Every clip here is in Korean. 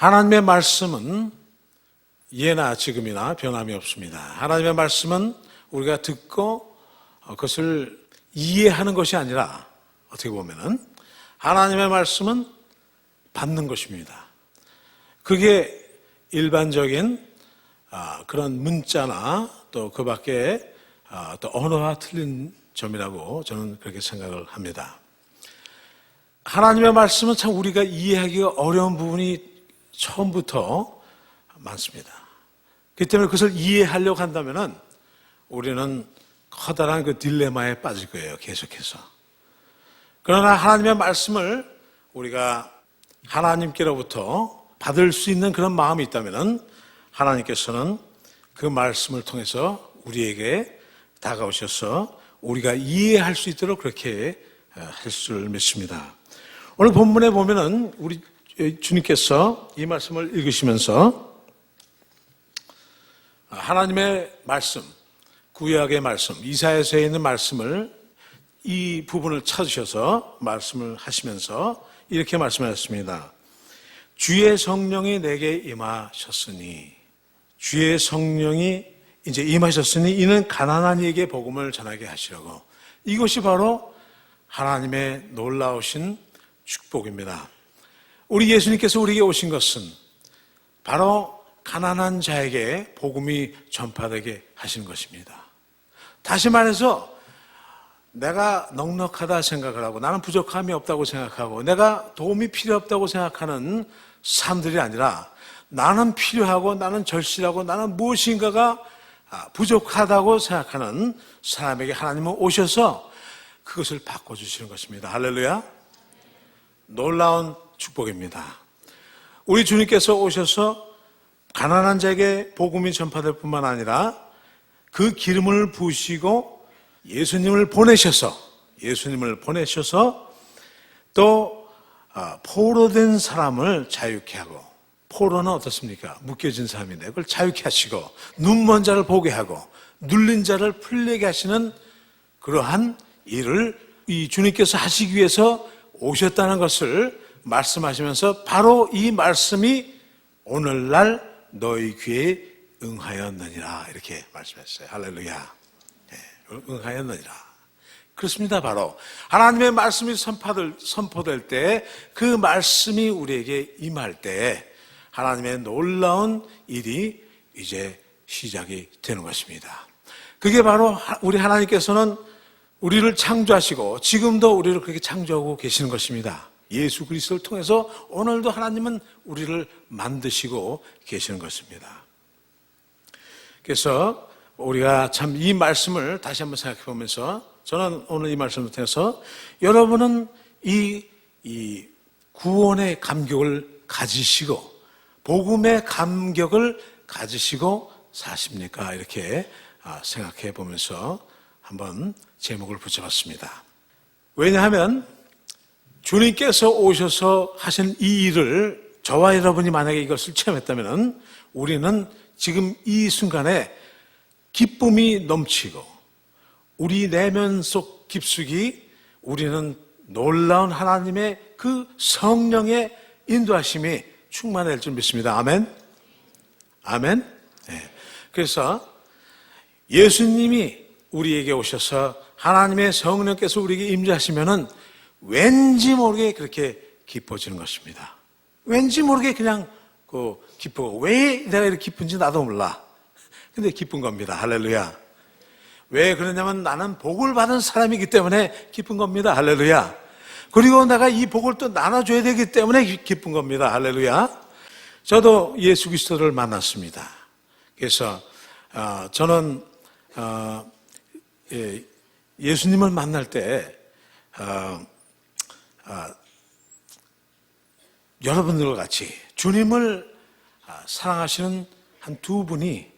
하나님의 말씀은 예나 지금이나 변함이 없습니다. 하나님의 말씀은 우리가 듣고 그것을 이해하는 것이 아니라 어떻게 보면은 하나님의 말씀은 받는 것입니다. 그게 일반적인 그런 문자나 또 그 밖에 또 언어와 틀린 점이라고 저는 그렇게 생각을 합니다. 하나님의 말씀은 참 우리가 이해하기가 어려운 부분이 처음부터 많습니다. 그렇기 때문에 그것을 이해하려고 한다면은 우리는 커다란 그 딜레마에 빠질 거예요, 계속해서. 그러나 하나님의 말씀을 우리가 하나님께로부터 받을 수 있는 그런 마음이 있다면은 하나님께서는 그 말씀을 통해서 우리에게 다가오셔서 우리가 이해할 수 있도록 그렇게 할 줄 믿습니다. 오늘 본문에 보면은 우리 주님께서 이 말씀을 읽으시면서 하나님의 말씀, 구약의 말씀, 이사야서에 있는 말씀을 이 부분을 찾으셔서 말씀을 하시면서 이렇게 말씀하셨습니다. 주의 성령이 내게 임하셨으니, 주의 성령이 이제 임하셨으니 이는 가난한 이에게 복음을 전하게 하시려고. 이것이 바로 하나님의 놀라우신 축복입니다. 우리 예수님께서 우리에게 오신 것은 바로 가난한 자에게 복음이 전파되게 하시는 것입니다. 다시 말해서 내가 넉넉하다 생각을 하고 나는 부족함이 없다고 생각하고 내가 도움이 필요 없다고 생각하는 사람들이 아니라 나는 필요하고 나는 절실하고 나는 무엇인가가 부족하다고 생각하는 사람에게 하나님은 오셔서 그것을 바꿔주시는 것입니다. 할렐루야. 놀라운 축복입니다. 우리 주님께서 오셔서 가난한 자에게 복음이 전파될 뿐만 아니라 그 기름을 부으시고 예수님을 보내셔서 또 포로된 사람을 자유케 하고, 포로는 어떻습니까? 묶여진 사람인데 그걸 자유케 하시고, 눈먼 자를 보게 하고 눌린 자를 풀리게 하시는 그러한 일을 이 주님께서 하시기 위해서 오셨다는 것을 말씀하시면서 바로 이 말씀이 오늘날 너희 귀에 응하였느니라 이렇게 말씀했어요. 할렐루야. 네, 응하였느니라. 그렇습니다. 바로 하나님의 말씀이 선포될 때, 그 말씀이 우리에게 임할 때 하나님의 놀라운 일이 이제 시작이 되는 것입니다. 그게 바로 우리 하나님께서는 우리를 창조하시고 지금도 우리를 그렇게 창조하고 계시는 것입니다. 예수 그리스도를 통해서 오늘도 하나님은 우리를 만드시고 계시는 것입니다. 그래서 우리가 참 이 말씀을 다시 한번 생각해 보면서 저는 오늘 이 말씀을 통해서 여러분은 이 구원의 감격을 가지시고 복음의 감격을 가지시고 사십니까? 이렇게 생각해 보면서 한번 제목을 붙여봤습니다. 왜냐하면 주님께서 오셔서 하신 이 일을 저와 여러분이 만약에 이것을 체험했다면 우리는 지금 이 순간에 기쁨이 넘치고 우리 내면 속 깊숙이 우리는 놀라운 하나님의 그 성령의 인도하심이 충만할 줄 믿습니다. 아멘. 아멘. 네. 그래서 예수님이 우리에게 오셔서 하나님의 성령께서 우리에게 임재하시면은 왠지 모르게 그렇게 기뻐지는 것입니다. 왠지 모르게 그냥 기쁘고, 왜 내가 이렇게 기쁜지 나도 몰라. 근데 기쁜 겁니다. 할렐루야. 왜 그러냐면 나는 복을 받은 사람이기 때문에 기쁜 겁니다. 할렐루야. 그리고 내가 이 복을 또 나눠줘야 되기 때문에 기쁜 겁니다. 할렐루야. 저도 예수 그리스도를 만났습니다. 그래서 저는 예수님을 만날 때 여러분들과 같이 주님을 사랑하시는 한 두 분이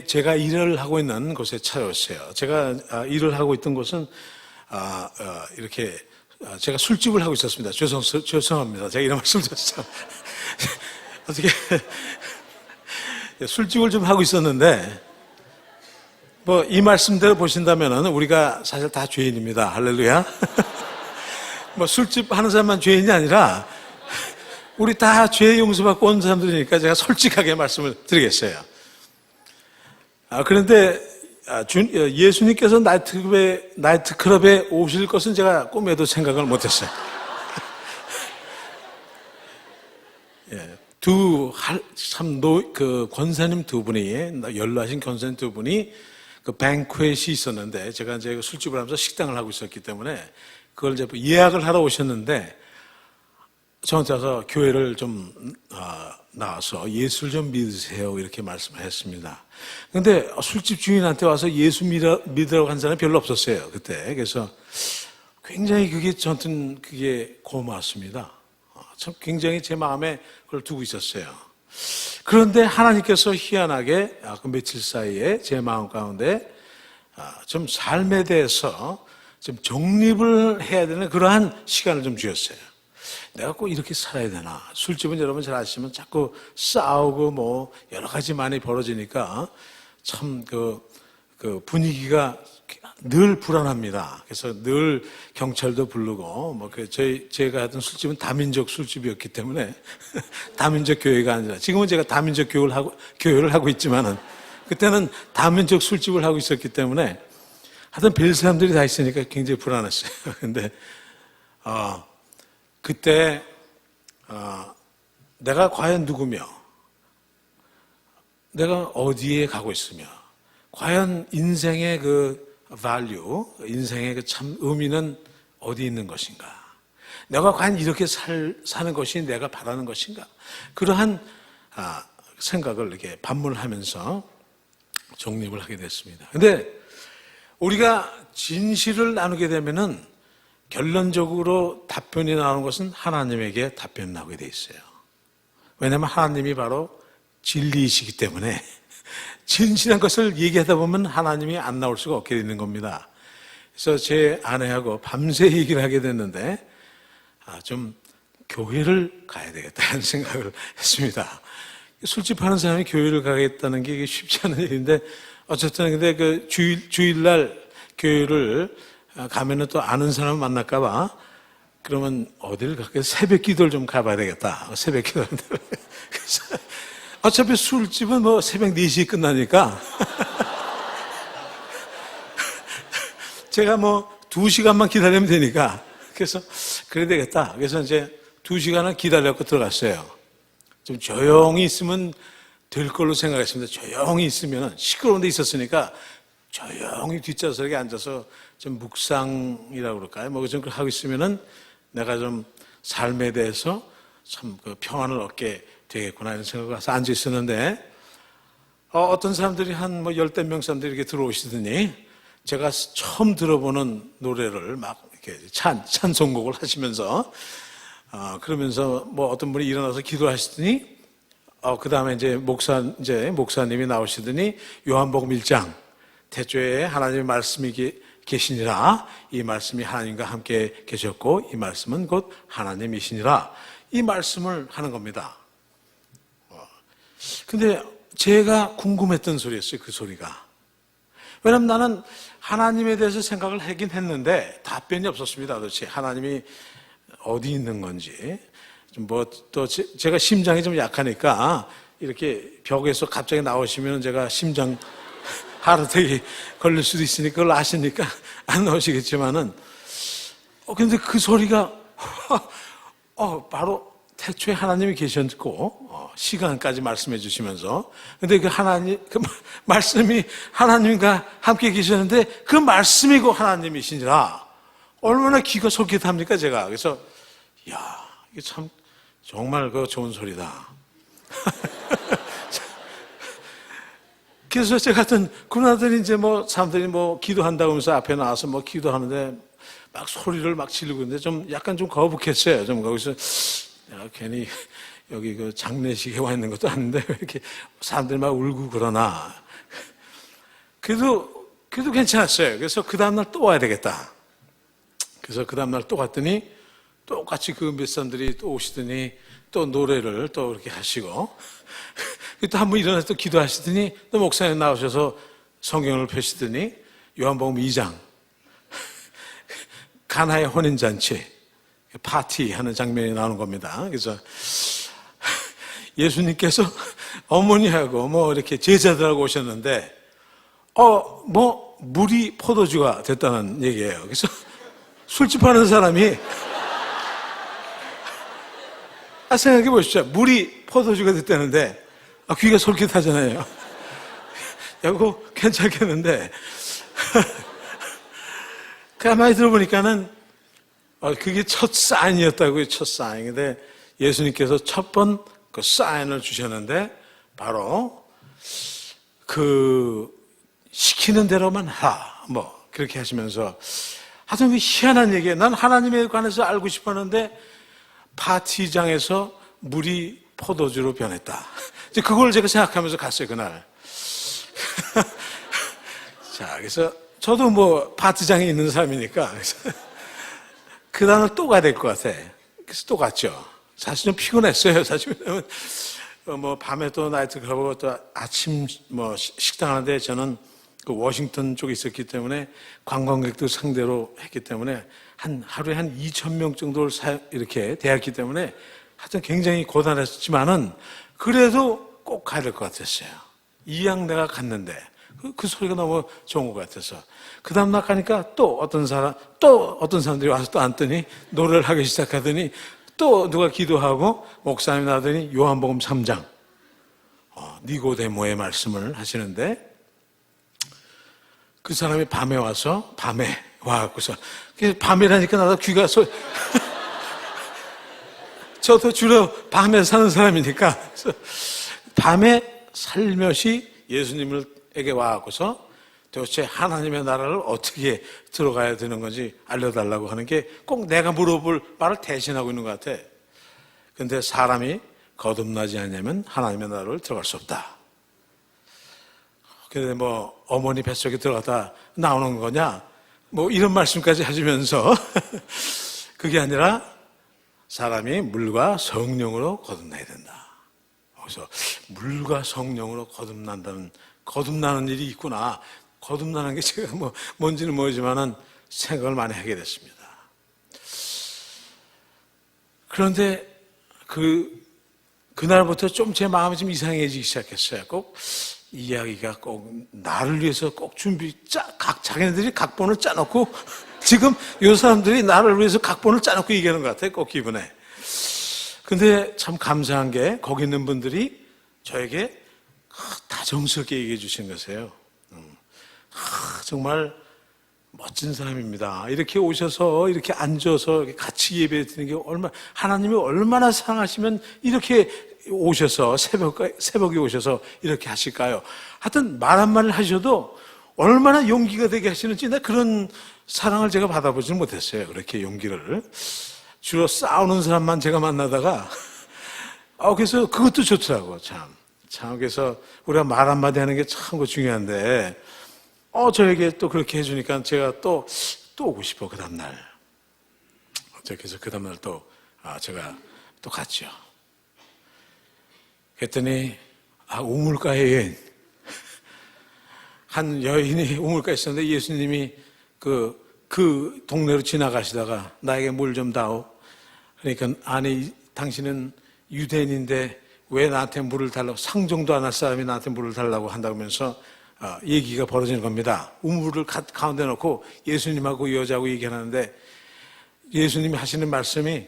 제가 일을 하고 있는 곳에 찾아왔어요. 제가 일을 하고 있던 곳은 이렇게 제가 술집을 하고 있었습니다. 죄송합니다. 제가 이런 말씀 드렸죠. 어떻게 술집을 좀 하고 있었는데 이 말씀대로 보신다면은 우리가 사실 다 죄인입니다. 할렐루야. 술집 하는 사람만 죄인이 아니라 우리 다 죄 용서받고 온 사람들이니까 제가 솔직하게 말씀을 드리겠어요. 그런데 예수님께서 나이트클럽에 오실 것은 제가 꿈에도 생각을 못했어요. 예, 그 권사님 두 분이, 연로하신 권사님 두 분이 그 뱅퀘트이 있었는데, 제가 이제 술집을 하면서 식당을 하고 있었기 때문에 그걸 이제 예약을 하러 오셨는데, 저한테 와서 교회를 좀 나와서 예수를 좀 믿으세요 이렇게 말씀하셨습니다. 근데 술집 주인한테 와서 예수 믿으라고 한 사람이 별로 없었어요 그때. 그래서 굉장히 저한테는 그게 고마웠습니다. 참 굉장히 제 마음에 그걸 두고 있었어요. 그런데 하나님께서 희한하게 그 며칠 사이에 제 마음 가운데 좀 삶에 대해서 좀 정립을 해야 되는 그러한 시간을 좀 주셨어요. 내가 꼭 이렇게 살아야 되나. 술집은 여러분 잘 아시면 자꾸 싸우고 뭐 여러 가지 많이 벌어지니까 참 그 분위기가 늘 불안합니다. 그래서 늘 경찰도 부르고 뭐 제가 하던 술집은 다민족 술집이었기 때문에 다민족 교회가 아니라, 지금은 제가 다민족 교회를 하고 있지만은 그때는 다민족 술집을 하고 있었기 때문에 하여튼 별 사람들이 다 있으니까 굉장히 불안했어요. 근데 그때 내가 과연 누구며, 내가 어디에 가고 있으며, 과연 인생의 그 value, 인생의 그 참 의미는 어디 있는 것인가, 내가 과연 이렇게 사는 것이 내가 바라는 것인가, 그러한 생각을 이렇게 반문하면서 정립을 하게 됐습니다. 근데 우리가 진실을 나누게 되면은 결론적으로 답변이 나오는 것은 하나님에게 답변이 나오게 돼 있어요. 왜냐하면 하나님이 바로 진리이시기 때문에 진실한 것을 얘기하다 보면 하나님이 안 나올 수가 없게 되는 겁니다. 그래서 제 아내하고 밤새 얘기를 하게 됐는데 좀 교회를 가야 되겠다는 생각을 했습니다. 술집 하는 사람이 교회를 가겠다는 게 쉽지 않은 일인데, 어쨌든 근데 그 주일날 교회를 가면은 또 아는 사람 만날까봐, 그러면 어딜 갈까? 새벽 기도를 좀 가봐야 되겠다. 새벽 기도. 그래서 어차피 술집은 뭐 새벽 4시에 끝나니까 제가 뭐 2시간만 기다리면 되니까, 그래서 그래야 되겠다. 그래서 이제 2시간을 기다렸고 들어갔어요. 좀 조용히 있으면 될 걸로 생각했습니다. 조용히 있으면, 시끄러운 데 있었으니까 조용히 뒷좌석에 앉아서 좀 묵상이라고 그럴까요? 뭐 좀 하고 있으면은 내가 좀 삶에 대해서 참 그 평안을 얻게 되겠구나 이런 생각을 해서 앉아 있었는데, 어떤 사람들이 한 뭐 10명 사람들이 이렇게 들어오시더니 제가 처음 들어보는 노래를 막 이렇게 찬송곡을 하시면서 그러면서 뭐 어떤 분이 일어나서 기도하시더니 그 다음에 이제 목사님이 나오시더니 요한복음 1장 태초에 하나님의 말씀이 계시니라, 이 말씀이 하나님과 함께 계셨고 이 말씀은 곧 하나님이시니라, 이 말씀을 하는 겁니다. 근데 제가 궁금했던 소리였어요, 그 소리가. 왜냐면 나는 하나님에 대해서 생각을 하긴 했는데 답변이 없었습니다. 도대체 하나님이 어디 있는 건지. 뭐 또 제가 심장이 좀 약하니까 이렇게 벽에서 갑자기 나오시면 제가 심장 하루택이 걸릴 수도 있으니까 그걸 아시니까 안 나오시겠지만은 근데 그 소리가 바로 태초에 하나님이 계셨고 시간까지 말씀해 주시면서, 근데 그 말씀이 하나님과 함께 계셨는데 그 말씀이고 하나님이시니라, 얼마나 귀가 솔깃합니까 제가. 그래서 야, 이게 참 정말 그 좋은 소리다. 그래서 제가 같은 그나들이 이제 뭐 사람들이 뭐 기도한다고 하면서 앞에 나와서 뭐 기도하는데 막 소리를 막 지르고 있는데 좀 약간 좀 거북했어요. 좀 거기서 내가 괜히 여기 그 장례식에 와 있는 것도 아닌데 왜 이렇게 사람들이 막 울고 그러나. 그래도 괜찮았어요. 그래서 그 다음날 또 와야 되겠다. 그래서 그 다음날 또 갔더니 똑같이 그 몇 사람들이 또 오시더니 또 노래를 또 이렇게 하시고 또 한 번 일어나서 또 기도하시더니 또 목사님 나오셔서 성경을 펴시더니 요한복음 2장 가나의 혼인잔치, 파티하는 장면이 나오는 겁니다. 그래서 예수님께서 어머니하고 뭐 이렇게 제자들하고 오셨는데, 뭐 물이 포도주가 됐다는 얘기예요. 그래서 술집 하는 사람이 생각해 보십시오. 물이 포도주가 됐다는데 귀가 솔깃하잖아요. 야, 그거 괜찮겠는데 가만히 들어보니까는 그게 첫 사인이었다고요. 첫 사인인데 예수님께서 첫 번 그 사인을 주셨는데 바로 그 시키는 대로만 하라 뭐 그렇게 하시면서 하여튼 희한한 얘기예요. 난 하나님에 관해서 알고 싶었는데 파티장에서 물이 포도주로 변했다. 이제 그걸 제가 생각하면서 갔어요, 그날. 자, 그래서 저도 뭐 파티장에 있는 사람이니까 그 다음에 또 가야 될 것 같아. 그래서 또 갔죠. 사실 좀 피곤했어요. 사실 왜냐면 뭐 밤에 또 나이트 클럽하고 또 아침 뭐 식당 하는데 저는 그 워싱턴 쪽에 있었기 때문에 관광객들 상대로 했기 때문에 하루에 한 2,000명 정도를 이렇게 대했기 때문에 하여튼 굉장히 고단했지만은 그래도 꼭 가야 될 것 같았어요. 이왕 내가 갔는데 그 소리가 너무 좋은 것 같아서 그 다음 날 가니까 또 어떤 사람들이 와서 또 앉더니 노래를 하기 시작하더니 또 누가 기도하고 목사님이 나더니 요한복음 3장 니고데모의 말씀을 하시는데 그 사람이 밤에 와갖고서 밤이라니까 나도 귀가 저도 주로 밤에 사는 사람이니까 밤에 살며시 예수님에게 와갖고서 도대체 하나님의 나라를 어떻게 들어가야 되는 건지 알려달라고 하는 게 꼭 내가 물어볼 말을 대신하고 있는 것 같아. 근데 사람이 거듭나지 않으면 하나님의 나라를 들어갈 수 없다. 근데 뭐 어머니 뱃속에 들어갔다 나오는 거냐? 뭐 이런 말씀까지 하시면서 그게 아니라 사람이 물과 성령으로 거듭나야 된다. 그래서 물과 성령으로 거듭나는 일이 있구나. 거듭나는 게 제가 뭔지는 모르지만은 생각을 많이 하게 됐습니다. 그런데 그날부터 좀 제 마음이 좀 이상해지기 시작했어요. 꼭 이야기가 꼭 나를 위해서 꼭 자기네들이 각본을 짜놓고 지금 이 사람들이 나를 위해서 각본을 짜놓고 얘기하는 것 같아요. 꼭 기분에. 근데 참 감사한 게 거기 있는 분들이 저에게 다정스럽게 얘기해 주신 것이에요. 정말 멋진 사람입니다. 이렇게 오셔서 이렇게 앉아서 같이 예배 드리는 게 하나님이 얼마나 사랑하시면 이렇게 오셔서 새벽에 오셔서 이렇게 하실까요? 하여튼 말 한마디를 하셔도 얼마나 용기가 되게 하시는지 나 그런 사랑을 제가 받아보지는 못했어요. 그렇게 용기를. 주로 싸우는 사람만 제가 만나다가 그래서 그것도 좋더라고. 참 그래서 우리가 말 한마디 하는 게 참 중요한데 저에게 또 그렇게 해주니까 제가 또 오고 싶어, 그 다음날. 그래서 그 다음날 제가 또 갔죠. 그랬더니, 우물가에 여인. 한 여인이 우물가에 있었는데 예수님이 그 동네로 지나가시다가 나에게 물 좀 다오. 그러니까, 아니, 당신은 유대인인데 왜 나한테 물을 달라고, 상종도 안 할 사람이 나한테 물을 달라고 한다면서 얘기가 벌어지는 겁니다. 우물을 가운데 놓고 예수님하고 이 여자하고 얘기하는데 예수님이 하시는 말씀이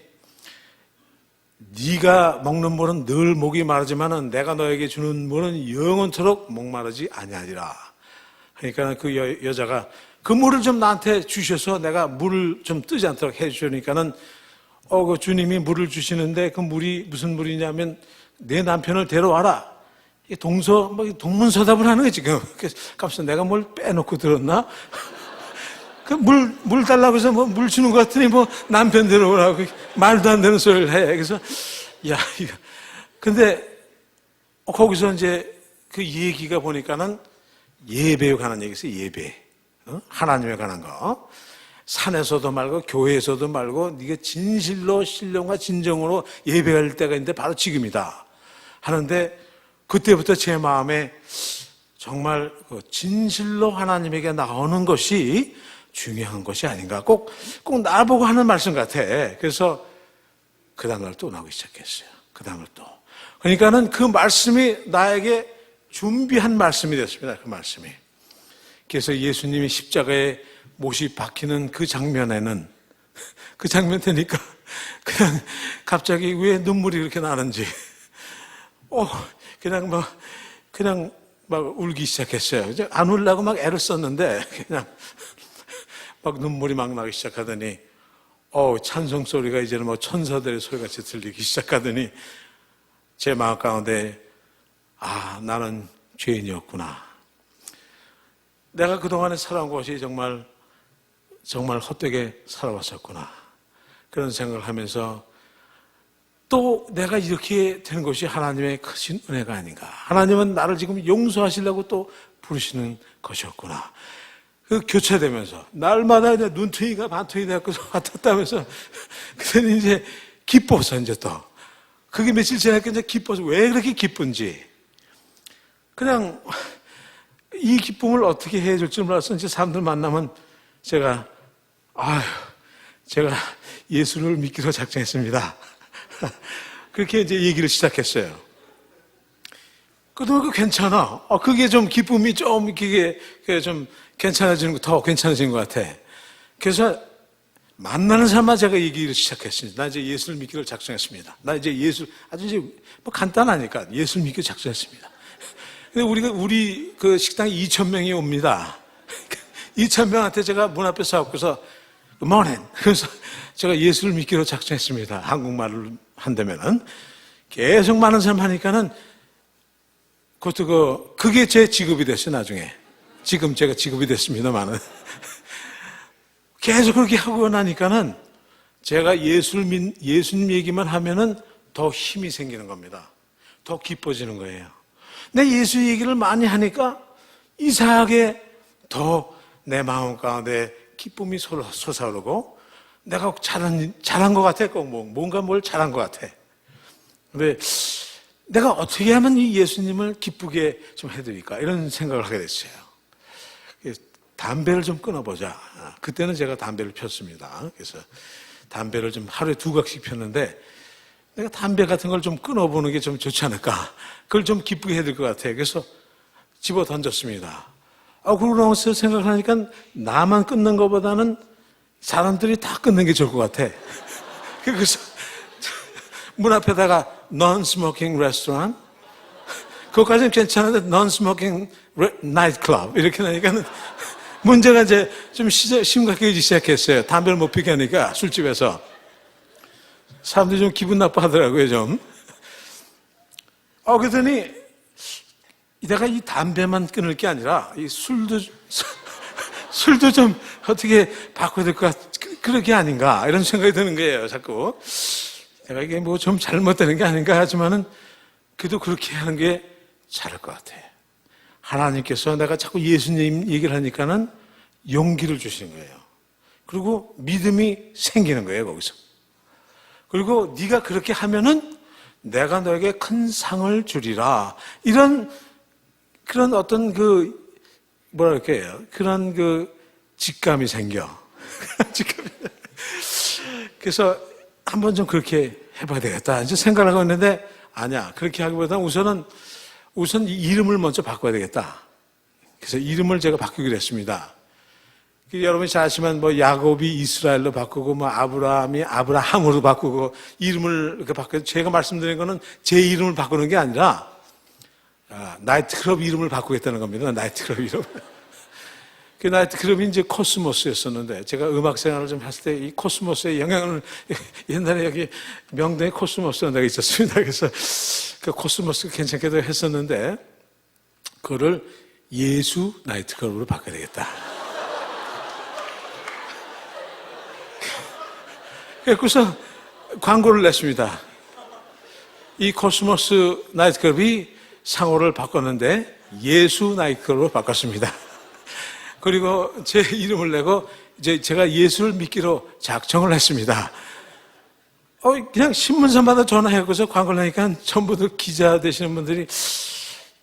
네가 먹는 물은 늘 목이 마르지만은 내가 너에게 주는 물은 영원토록 목마르지 아니하리라. 그러니까 그 여자가 그 물을 좀 나한테 주셔서 내가 물을 좀 뜨지 않도록 해주니까는 그 주님이 물을 주시는데 그 물이 무슨 물이냐면 내 남편을 데려와라. 동문서답을 하는 거지, 지금. 그래서 내가 뭘 빼놓고 들었나? 물 달라고 해서 물 주는 것 같으니 남편 데려오라고 말도 안 되는 소리를 해. 그래서, 이거. 근데, 거기서 이제 그 얘기가 보니까는 예배에 관한 얘기였어요, 예배. 하나님에 관한 거. 산에서도 말고, 교회에서도 말고, 네가 진실로, 신령과 진정으로 예배할 때가 있는데 바로 지금이다. 하는데, 그때부터 제 마음에 정말 진실로 하나님에게 나오는 것이 중요한 것이 아닌가. 꼭 나보고 하는 말씀 같아. 그래서 그 다음날 또 나오기 시작했어요. 그 다음날 또. 그러니까는 그 말씀이 나에게 준비한 말씀이 됐습니다. 그 말씀이. 그래서 예수님이 십자가에 못이 박히는 그 장면에는, 그 장면 되니까 그냥 갑자기 왜 눈물이 그렇게 나는지, 그냥 막 울기 시작했어요. 이제 안 울려고 막 애를 썼는데, 그냥 막 눈물이 막 나기 시작하더니, 찬송 소리가 이제는 뭐 천사들의 소리같이 들리기 시작하더니, 제 마음 가운데, 나는 죄인이었구나. 내가 그동안에 살아온 것이 정말 헛되게 살아왔었구나. 그런 생각을 하면서 또 내가 이렇게 되는 것이 하나님의 크신 은혜가 아닌가. 하나님은 나를 지금 용서하시려고 또 부르시는 것이었구나. 그 교체되면서 날마다 이제 눈퉁이가 반퉁이 되고 왔다 갔다 하면서 그때는 이제 기뻐서 이제 또 그게 며칠 지나니까 이제 기뻐서 왜 그렇게 기쁜지 그냥 이 기쁨을 어떻게 해줄 줄 몰라서 이제 사람들 만나면 제가 예수를 믿기로 작정했습니다. 그렇게 이제 얘기를 시작했어요. 그동안 괜찮아. 그게 좀 기쁨이 좀 그게 좀 더 괜찮아진 것 같아. 그래서 만나는 사람마다 제가 얘기를 시작했습니다. 나 이제 예수를 믿기로 작정했습니다. 나 이제 아주 이제 뭐 간단하니까 예수를 믿기로 작정했습니다. 근데 우리 그 식당에 2,000명이 옵니다. 2,000명한테 제가 문 앞에 서갖고서 Good morning. 그래서 제가 예수를 믿기로 작정했습니다. 한국말을 한다면은. 계속 많은 사람 하니까는 그게 제 직업이 됐어요, 나중에. 지금 제가 직업이 됐습니다만은. 계속 그렇게 하고 나니까는 제가 예수님 얘기만 하면은 더 힘이 생기는 겁니다. 더 기뻐지는 거예요. 내 예수 얘기를 많이 하니까 이상하게 더 내 마음 가운데 기쁨이 솟아오르고 내가 잘한 것 같아. 뭔가 뭘 잘한 것 같아. 근데 내가 어떻게 하면 이 예수님을 기쁘게 좀 해드릴까 이런 생각을 하게 됐어요. 담배를 좀 끊어보자. 그때는 제가 담배를 폈습니다. 그래서 담배를 좀 하루에 2각씩 폈는데 내가 담배 같은 걸 좀 끊어보는 게 좀 좋지 않을까. 그걸 좀 기쁘게 해드릴 것 같아. 그래서 집어 던졌습니다. 그러고 나서 생각을 하니까 나만 끊는 것보다는 사람들이 다 끊는 게 좋을 것 같아. 그래서 문 앞에다가 non-smoking restaurant 그것까지는 괜찮은데 non-smoking nightclub 이렇게 나니까는 문제가 이제 좀 심각해지기 시작했어요. 담배를 못 피게 하니까 술집에서 사람들이 좀 기분 나빠하더라고요 좀. 그러더니 내가 이 담배만 끊을 게 아니라 이 술도 좀 어떻게 바꿔야 될 것 그런 게 아닌가 이런 생각이 드는 거예요. 자꾸 내가 이게 뭐 좀 잘못되는 게 아닌가 하지만은 그래도 그렇게 하는 게 잘할 것 같아. 하나님께서 내가 자꾸 예수님 얘기를 하니까는 용기를 주시는 거예요. 그리고 믿음이 생기는 거예요 거기서. 그리고 네가 그렇게 하면은 내가 너에게 큰 상을 주리라. 그런 어떤 그런 직감이 생겨. 그래서 한번 좀 그렇게 해봐야 되겠다. 이제 생각을 하고 있는데, 아니야. 그렇게 하기보다는 우선 이름을 먼저 바꿔야 되겠다. 그래서 이름을 제가 바꾸기로 했습니다. 여러분이 잘 아시면 야곱이 이스라엘로 바꾸고 아브라함이 아브라함으로 바꾸고 이름을 이렇게 바꿔. 제가 말씀드린 거는 제 이름을 바꾸는 게 아니라 나이트클럽 이름을 바꾸겠다는 겁니다. 나이트클럽 이름. 그 나이트클럽이 이제 코스모스였었는데 제가 음악 생활을 좀 했을 때 이 코스모스의 영향을 옛날에 여기 명동에 코스모스가 내가 있었습니다. 그래서 그 코스모스가 괜찮게도 했었는데 그거를 예수 나이트클럽으로 바꿔야 되겠다. 그래서 광고를 냈습니다. 이 코스모스 나이트클럽이 상호를 바꿨는데 예수 나이트클럽으로 바꿨습니다. 그리고 제 이름을 내고 이제 제가 예수를 믿기로 작정을 했습니다. 그냥 신문사마다 전화해서 광고를 하니까 전부 다 기자 되시는 분들이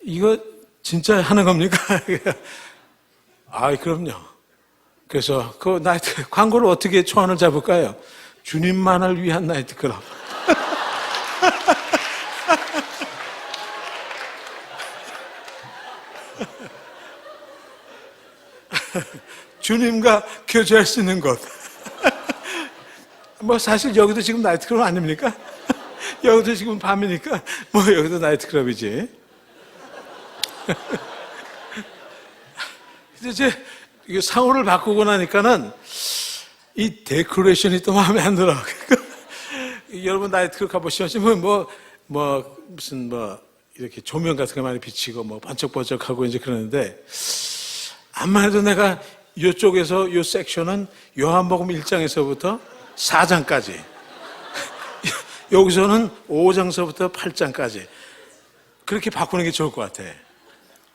이거 진짜 하는 겁니까? 그럼요. 그래서 그 나이트 광고를 어떻게 초안을 잡을까요? 주님만을 위한 나이트클럽. 주님과 교제할 수 있는 곳. 뭐 사실 여기도 지금 나이트클럽 아닙니까? 여기도 지금 밤이니까 뭐 여기도 나이트클럽이지. 이제 이게 상호를 바꾸고 나니까는 이 데코레이션이 또 마음에 안 들어. 여러분 나이트클럽 가보시면 무슨 이렇게 조명 같은 거 많이 비치고 뭐 반짝반짝하고 이제 그러는데, 암만 해도 내가 이쪽에서 이 섹션은 요한복음 1장에서부터 4장까지, 여기서는 5장서부터 8장까지 그렇게 바꾸는 게 좋을 것 같아.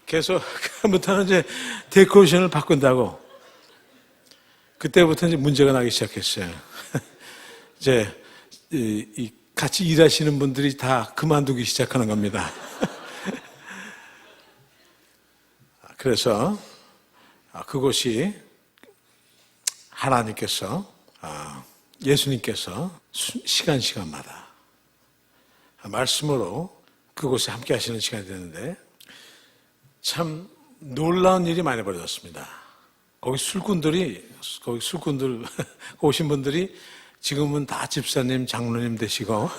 그래서 그다음부터는 이제 데코레이션을 바꾼다고. 그때부터 이제 문제가 나기 시작했어요. 이제 같이 일하시는 분들이 다 그만두기 시작하는 겁니다. 그래서 그것이 하나님께서, 예수님께서 시간마다 말씀으로 그곳에 함께 하시는 시간이 되는데, 참 놀라운 일이 많이 벌어졌습니다. 거기 술꾼들 오신 분들이 지금은 다 집사님, 장로님 되시고,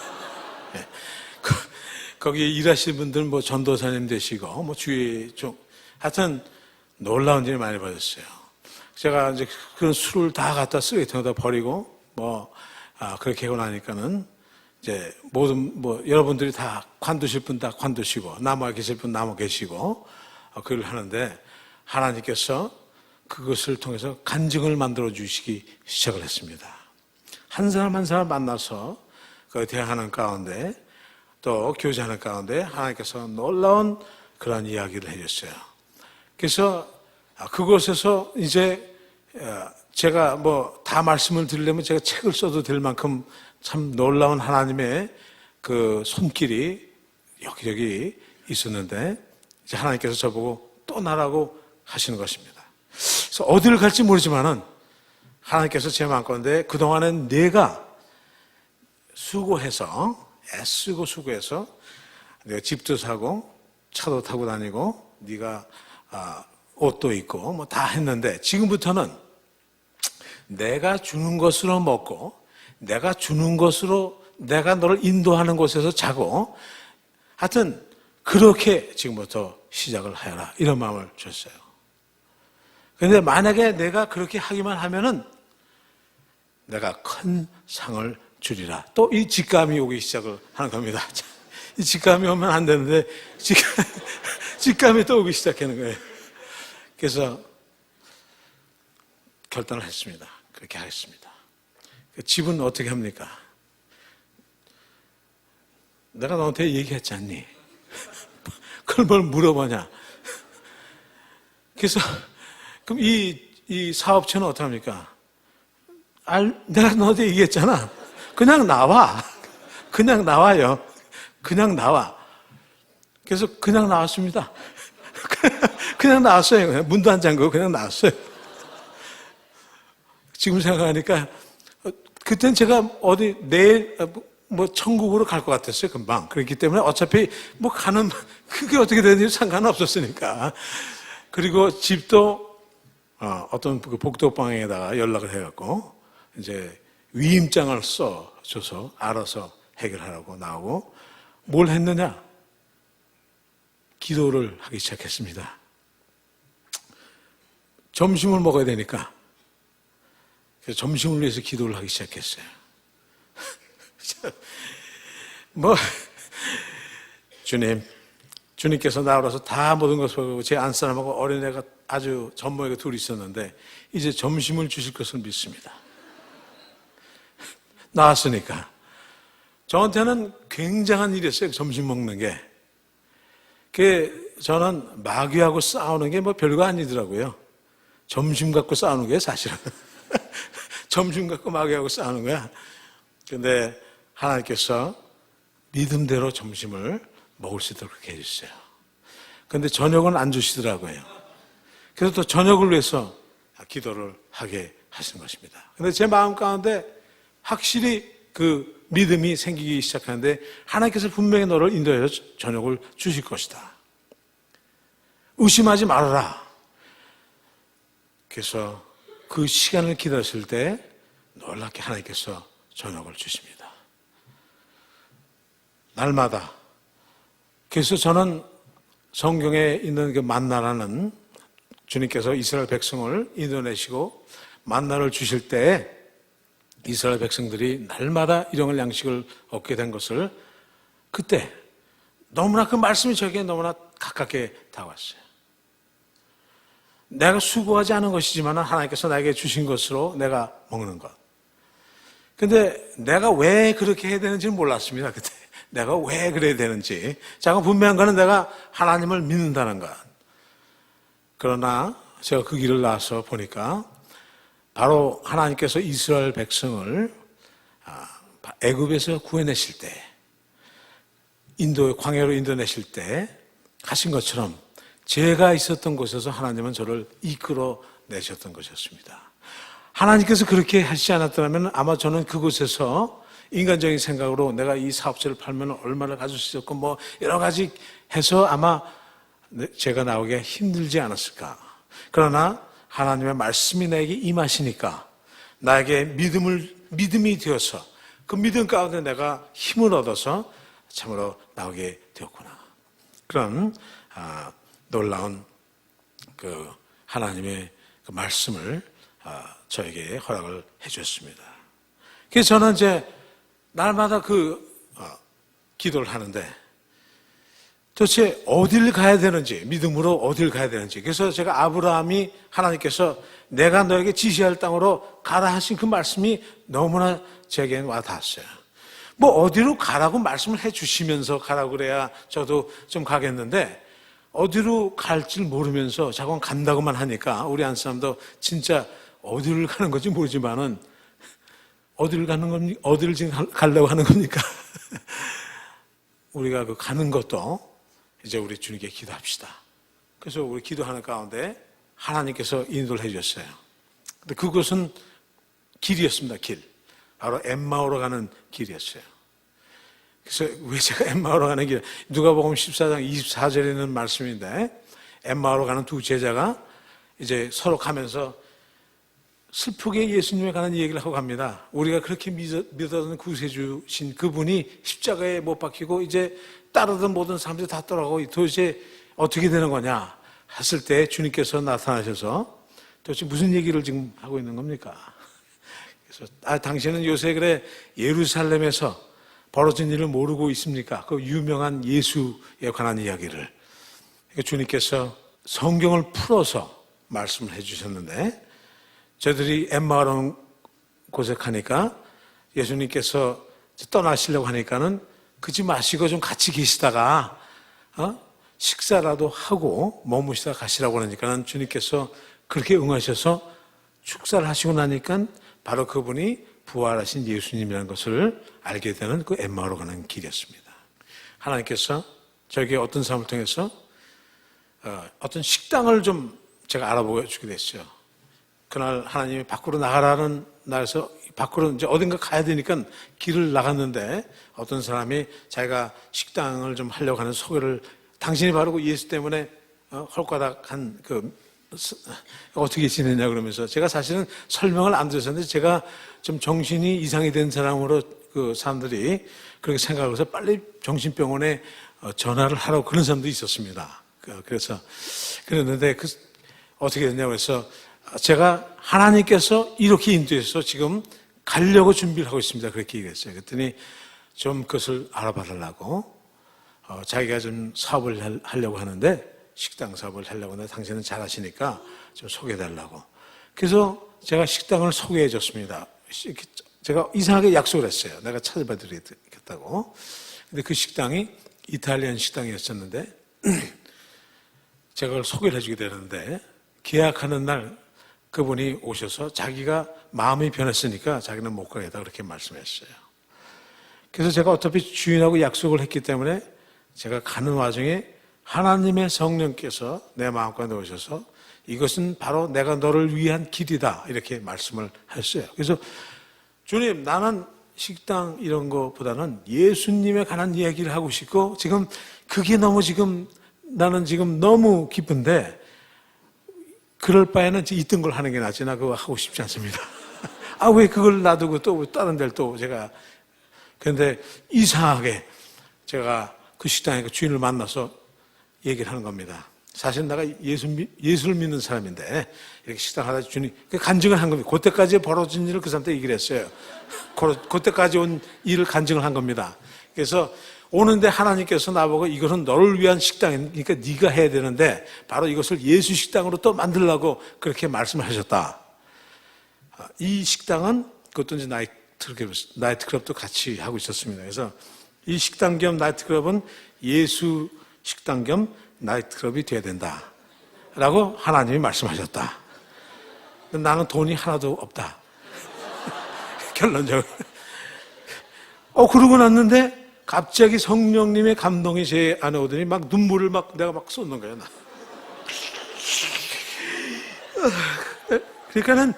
거기에 일하시는 분들은 뭐 전도사님 되시고, 뭐 하여튼 놀라운 일이 많이 벌어졌어요. 제가 이제 그런 술을 다 갖다 쓰레기통에다 버리고, 그렇게 하고 나니까는 이제 여러분들이 다 관두실 분 다 관두시고, 남아 계실 분 남아 계시고, 그걸 하는데, 하나님께서 그것을 통해서 간증을 만들어 주시기 시작을 했습니다. 한 사람 한 사람 만나서 그 대화하는 가운데, 또 교제하는 가운데 하나님께서 놀라운 그런 이야기를 해줬어요. 그래서 그곳에서 이제 제가 다 말씀을 드리려면 제가 책을 써도 될 만큼 참 놀라운 하나님의 그 손길이 여기저기 있었는데, 이제 하나님께서 저보고 떠나라고 하시는 것입니다. 그래서 어디를 갈지 모르지만은 하나님께서 제 마음가운데 그동안은 내가 애쓰고 수고해서 내가 집도 사고 차도 타고 다니고 네가 옷도 입고 뭐 다 했는데, 지금부터는 내가 주는 것으로 먹고 내가 주는 것으로 내가 너를 인도하는 곳에서 자고, 하여튼 그렇게 지금부터 시작을 하여라, 이런 마음을 줬어요. 그런데 만약에 내가 그렇게 하기만 하면은 내가 큰 상을 주리라. 또 이 직감이 오기 시작을 하는 겁니다. 이 직감이 오면 안 되는데 직감이 또 오기 시작하는 거예요. 그래서 결단을 했습니다. 그렇게 하겠습니다. 집은 어떻게 합니까? 내가 너한테 얘기했지 않니? 그걸 뭘 물어보냐? 그래서 그럼 이 사업체는 어떻게 합니까? 내가 너한테 얘기했잖아. 그냥 나와. 그냥 나와요. 그냥 나와. 그래서 그냥 나왔습니다. 그냥 나왔어요. 문도 안 잠그고 그냥 나왔어요. 지금 생각하니까 그땐 제가 어디 내일 천국으로 갈 것 같았어요, 금방. 그렇기 때문에 어차피 그게 어떻게 되는지 상관없었으니까. 그리고 집도 어떤 그 복도방에다가 연락을 해갖고 이제 위임장을 써줘서 알아서 해결하라고 나오고, 뭘 했느냐? 기도를 하기 시작했습니다. 점심을 먹어야 되니까. 그래서 점심을 위해서 기도를 하기 시작했어요. 주님께서 나오라서 다 모든 것을 보고 제 안사람하고 어린애가 아주 전모애가 둘이 있었는데 이제 점심을 주실 것을 믿습니다. 나왔으니까. 저한테는 굉장한 일이었어요, 점심 먹는 게. 저는 마귀하고 싸우는 게 별거 아니더라고요. 점심 갖고 싸우는 게 사실은. 점심 갖고 마귀하고 싸우는 거야. 근데 하나님께서 믿음대로 점심을 먹을 수 있도록 그렇게 해주세요. 근데 저녁은 안 주시더라고요. 그래서 또 저녁을 위해서 기도를 하게 하시는 것입니다. 그런데 제 마음 가운데 확실히 그 믿음이 생기기 시작하는데 하나님께서 분명히 너를 인도해서 저녁을 주실 것이다. 의심하지 말아라. 그래서 그 시간을 기다렸을 때 놀랍게 하나님께서 저녁을 주십니다. 날마다. 그래서 저는 성경에 있는 그 만나라는 주님께서 이스라엘 백성을 인도내시고 만나를 주실 때 이스라엘 백성들이 날마다 일용할 양식을 얻게 된 것을 그때 너무나 그 말씀이 저에게 너무나 가깝게 다가왔어요. 내가 수고하지 않은 것이지만 하나님께서 나에게 주신 것으로 내가 먹는 것. 근데 내가 왜 그렇게 해야 되는지는 몰랐습니다. 그때 내가 왜 그래야 되는지. 잠깐 분명한 거는 내가 하나님을 믿는다는 것. 그러나 제가 그 길을 나서 보니까 바로 하나님께서 이스라엘 백성을 애굽에서 구해내실 때, 광야로 인도내실 때 하신 것처럼 제가 있었던 곳에서 하나님은 저를 이끌어 내셨던 것이었습니다. 하나님께서 그렇게 하시지 않았더라면 아마 저는 그곳에서 인간적인 생각으로 내가 이 사업체를 팔면 얼마나 가질 수 있었고 뭐 여러 가지 해서 아마 제가 나오기가 힘들지 않았을까. 그러나 하나님의 말씀이 나에게 임하시니까 나에게 믿음이 되어서 그 믿음 가운데 내가 힘을 얻어서 참으로 나오게 되었구나. 그런 놀라운 그 하나님의 그 말씀을 저에게 허락을 해주셨습니다. 그래서 저는 이제 날마다 기도를 하는데 도대체 어딜 가야 되는지, 믿음으로 어딜 가야 되는지. 그래서 제가 아브라함이 하나님께서 내가 너에게 지시할 땅으로 가라 하신 그 말씀이 너무나 제게는 와 닿았어요. 뭐 어디로 가라고 말씀을 해 주시면서 가라고 그래야 저도 좀 가겠는데 어디로 갈지 모르면서 자꾸 간다고만 하니까 우리 한 사람도 진짜 어디를 가는 건지 모르지만은 어디를 가는 겁니까? 어디를 지금 가려고 하는 겁니까? 우리가 그 가는 것도 이제 우리 주님께 기도합시다. 그래서 우리 기도하는 가운데 하나님께서 인도를 해주셨어요. 근데 그것은 길이었습니다. 길. 바로 엠마오로 가는 길이었어요. 그래서 왜 제가 엠마오로 가는 길? 누가복음 14장 24절에 있는 말씀인데 엠마오로 가는 두 제자가 이제 서로 가면서 슬프게 예수님에 관한 얘기를 하고 갑니다. 우리가 그렇게 믿었던 구세주신 그분이 십자가에 못 박히고 이제 따르던 모든 사람들이 다 떠나고 도대체 어떻게 되는 거냐 했을 때 주님께서 나타나셔서 도대체 무슨 얘기를 지금 하고 있는 겁니까? 그래서 당신은 요새 그래 예루살렘에서 벌어진 일을 모르고 있습니까? 그 유명한 예수에 관한 이야기를 주님께서 성경을 풀어서 말씀을 해주셨는데 저희들이 엠마오라는 곳에 가니까 예수님께서 떠나시려고 하니까는 그지 마시고 좀 같이 계시다가 식사라도 하고 머무시다 가시라고 하니까는 주님께서 그렇게 응하셔서 축사를 하시고 나니까 바로 그분이 부활하신 예수님이라는 것을 알게 되는 그 엠마오로 가는 길이었습니다. 하나님께서 저에게 어떤 사람을 통해서 어떤 식당을 좀 제가 알아보게 주게 됐어요. 그날 하나님이 밖으로 나가라는 날에서 밖으로 이제 어딘가 가야 되니까 길을 나갔는데 어떤 사람이 자기가 식당을 좀 하려고 하는 소개를 당신이 바로 그 예수 때문에 헐가닥한 어떻게 지내냐 그러면서 제가 사실은 설명을 안 드렸었는데 제가 좀 정신이 이상이 된 사람으로 그 사람들이 그렇게 생각을 해서 빨리 정신병원에 전화를 하라고 그런 사람도 있었습니다. 그래서 그랬는데 어떻게 됐냐고 해서 제가 하나님께서 이렇게 인도해서 지금 가려고 준비를 하고 있습니다. 그렇게 얘기했어요. 그랬더니 좀 그것을 알아봐 달라고 자기가 좀 사업을 하려고 하는데 식당 사업을 하려고 하는데 당신은 잘하시니까 좀 소개해 달라고. 그래서 제가 식당을 소개해 줬습니다. 제가 이상하게 약속을 했어요. 내가 찾아봐 드리겠다고. 근데 그 식당이 이탈리안 식당이었었는데 제가 그걸 소개를 해주게 되는데 계약하는 날 그분이 오셔서 자기가 마음이 변했으니까 자기는 못 가겠다 그렇게 말씀했어요. 그래서 제가 어차피 주인하고 약속을 했기 때문에 제가 가는 와중에 하나님의 성령께서 내 마음가운데 오셔서 이것은 바로 내가 너를 위한 길이다. 이렇게 말씀을 했어요. 그래서 주님, 나는 식당 이런 거보다는 예수님에 관한 이야기를 하고 싶고 지금 그게 너무 지금 나는 지금 너무 기쁜데 그럴 바에는 있던 걸 하는 게 낫지 나 그거 하고 싶지 않습니다. 아, 왜 그걸 놔두고 또 다른 데를 또 제가 그런데 이상하게 제가 그 식당에 그 주인을 만나서 얘기를 하는 겁니다. 사실 내가 예수를 믿는 사람인데 이렇게 식당 하다 주님 간증을 한 겁니다. 그때까지 벌어진 일을 그 사람한테 얘기를 했어요. 그때까지 온 일을 간증을 한 겁니다. 그래서 오는데 하나님께서 나보고 이것은 너를 위한 식당이니까 네가 해야 되는데 바로 이것을 예수 식당으로 또 만들려고 그렇게 말씀을 하셨다. 이 식당은 그것도 이제 나이트클럽도 같이 하고 있었습니다. 그래서 이 식당 겸 나이트클럽은 예수 식당 겸 나이트클럽이 돼야 된다 라고 하나님이 말씀하셨다. 나는 돈이 하나도 없다. 결론적으로. 그러고 났는데 갑자기 성령님의 감동이 제 안에 오더니 막 눈물을 내가 막 쏟는 거예요. 그러니까는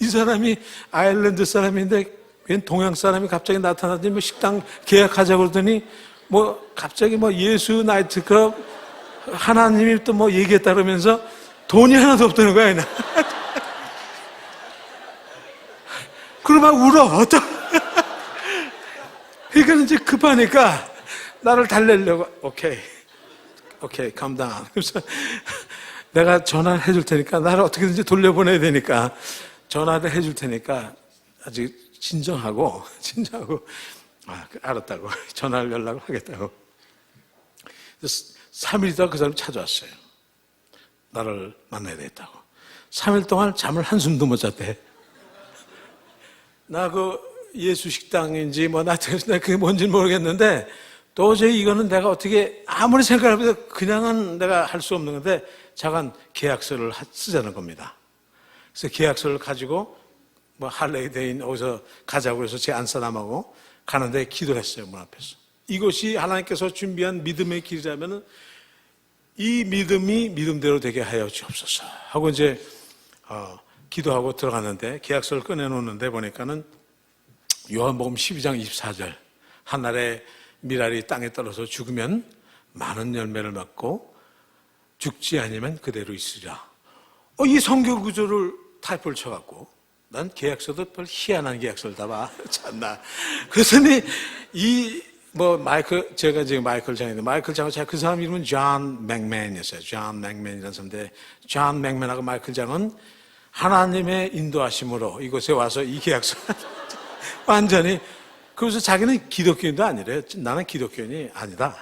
이 사람이 아일랜드 사람인데 웬 동양 사람이 갑자기 나타나더니 뭐 식당 계약하자고 그러더니 뭐 갑자기 뭐 예수 나이트클럽 하나님이 또 뭐 얘기했다 그러면서 돈이 하나도 없다는 거야. 그럼 막 울어. 그러니까 이제 급하니까 나를 달래려고 오케이 calm down. 그래서 내가 전화를 해줄 테니까 나를 어떻게든지 돌려보내야 되니까 전화를 해줄 테니까 아주 진정하고 알았다고 전화를 연락을 하겠다고. 3일 있다가 그 사람이 찾아왔어요. 나를 만나야 되겠다고. 3일 동안 잠을 한숨도 못 잤대. 나 그 예수 식당인지 그게 뭔지는 모르겠는데 도저히 이거는 내가 어떻게 아무리 생각해도 그냥은 내가 할 수 없는 건데 잠깐 계약서를 쓰자는 겁니다. 그래서 계약서를 가지고 뭐 할레이 데인 어디서 가자고 해서 제 안사람하고 가는데 기도를 했어요. 문 앞에서. 이것이 하나님께서 준비한 믿음의 길이라면 이 믿음이 믿음대로 되게 하여 주옵소서 하고 이제 기도하고 들어갔는데 계약서를 꺼내놓는데 보니까는 요한복음 12장 24절 한 알의 밀알이 땅에 떨어져 죽으면 많은 열매를 맺고 죽지 아니면 그대로 있으리라. 이 성경 구조를 타입을 쳐갖고 난 계약서도 별 희한한 계약서를 다 봐. 참나. 그랬더니 제가 지금 마이클 장인데 마이클 장은 그 사람 이름은 존 맥맨이었어요. 존 맥맨이라는 사람인데 존 맥맨하고 마이클 장은 하나님의 인도하심으로 이곳에 와서 이 계약서 완전히 그래서 자기는 기독교인도 아니래. 나는 기독교인이 아니다.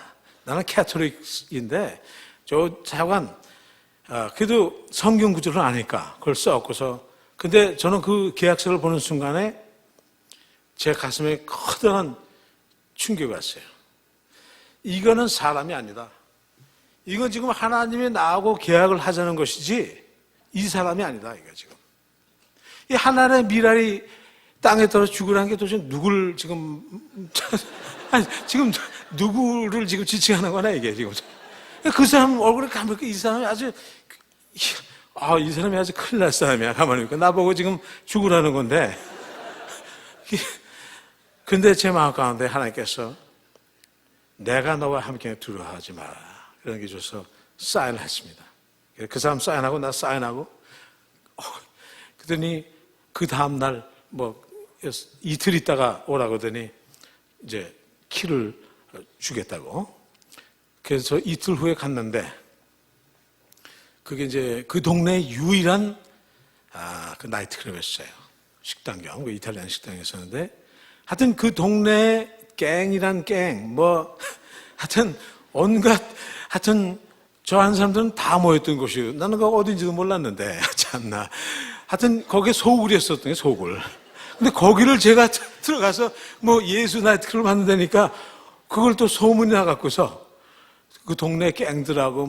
나는 캐톨릭인데 저 자관 그래도 성경 구조를 아니까 그걸 써갖고서 근데 저는 그 계약서를 보는 순간에 제 가슴에 커다란 충격이 왔어요. 이거는 사람이 아니다. 이건 지금 하나님이 나하고 계약을 하자는 것이지 이 사람이 아니다. 이거 지금 이 하나님의 밀알이 땅에 떨어 죽으라는 게 도대체 누구를 지금 지금 누구를 지금 지칭하는 거나 이게 지금 그 사람 얼굴에 가보니까 이 사람이 아주 이 사람이 아주 큰일 날 사람이야. 가만히 보니까 나보고 지금 죽으라는 건데 근데 제 마음 가운데 하나님께서 내가 너와 함께 두려워하지 마라 이런 게 줘서 사인을 했습니다. 그 사람 사인하고 나 사인하고 그러더니 그 다음날 이틀 있다가 오라고 하더니 이제 키를 주겠다고. 그래서 이틀 후에 갔는데 그게 이제 그 동네 유일한 그 나이트클럽이었어요. 식당 겸 이탈리안 식당이었었는데 하여튼 그 동네 갱이란 갱 하여튼 온갖 하여튼 저 한 사람들은 다 모였던 곳이에요. 나는 그거 어딘지도 몰랐는데 참나. 하여튼 거기에 소굴이었었던 게 소굴. 근데 거기를 제가 들어가서 예수 나이트클럽 만든다니까 그걸 또 소문이 나갖고서 그 동네 갱들하고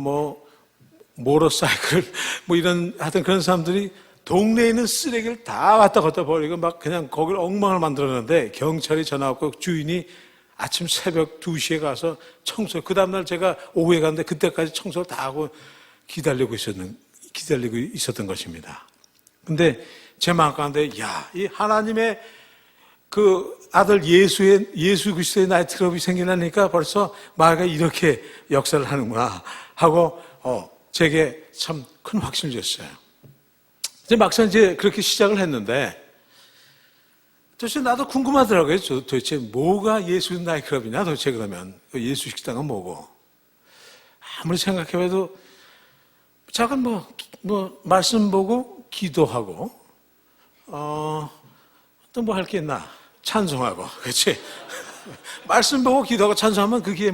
모터사이클 이런 하여튼 그런 사람들이 동네에 있는 쓰레기를 다 왔다 갔다 버리고 막 그냥 거기를 엉망을 만들었는데 경찰이 전화 왔고 주인이 아침 새벽 2시에 가서 청소 그 다음날 제가 오후에 갔는데 그때까지 청소를 다 하고 기다리고 기다리고 있었던 것입니다. 근데 제 마음 가운데, 이 하나님의 그 아들 예수 그리스도의 나이트클럽이 생기려니까 벌써 마귀가 이렇게 역사를 하는구나 하고, 제게 참 큰 확신을 줬어요. 이제 막상 이제 그렇게 시작을 했는데, 도대체 나도 궁금하더라고요. 도대체 뭐가 예수 나이트클럽이냐, 도대체 그러면. 예수 식당은 뭐고. 아무리 생각해봐도, 잠깐 말씀 보고 기도하고, 또 뭐 할 게 있나? 찬송하고, 그렇지? 말씀 보고 기도하고 찬송하면 그게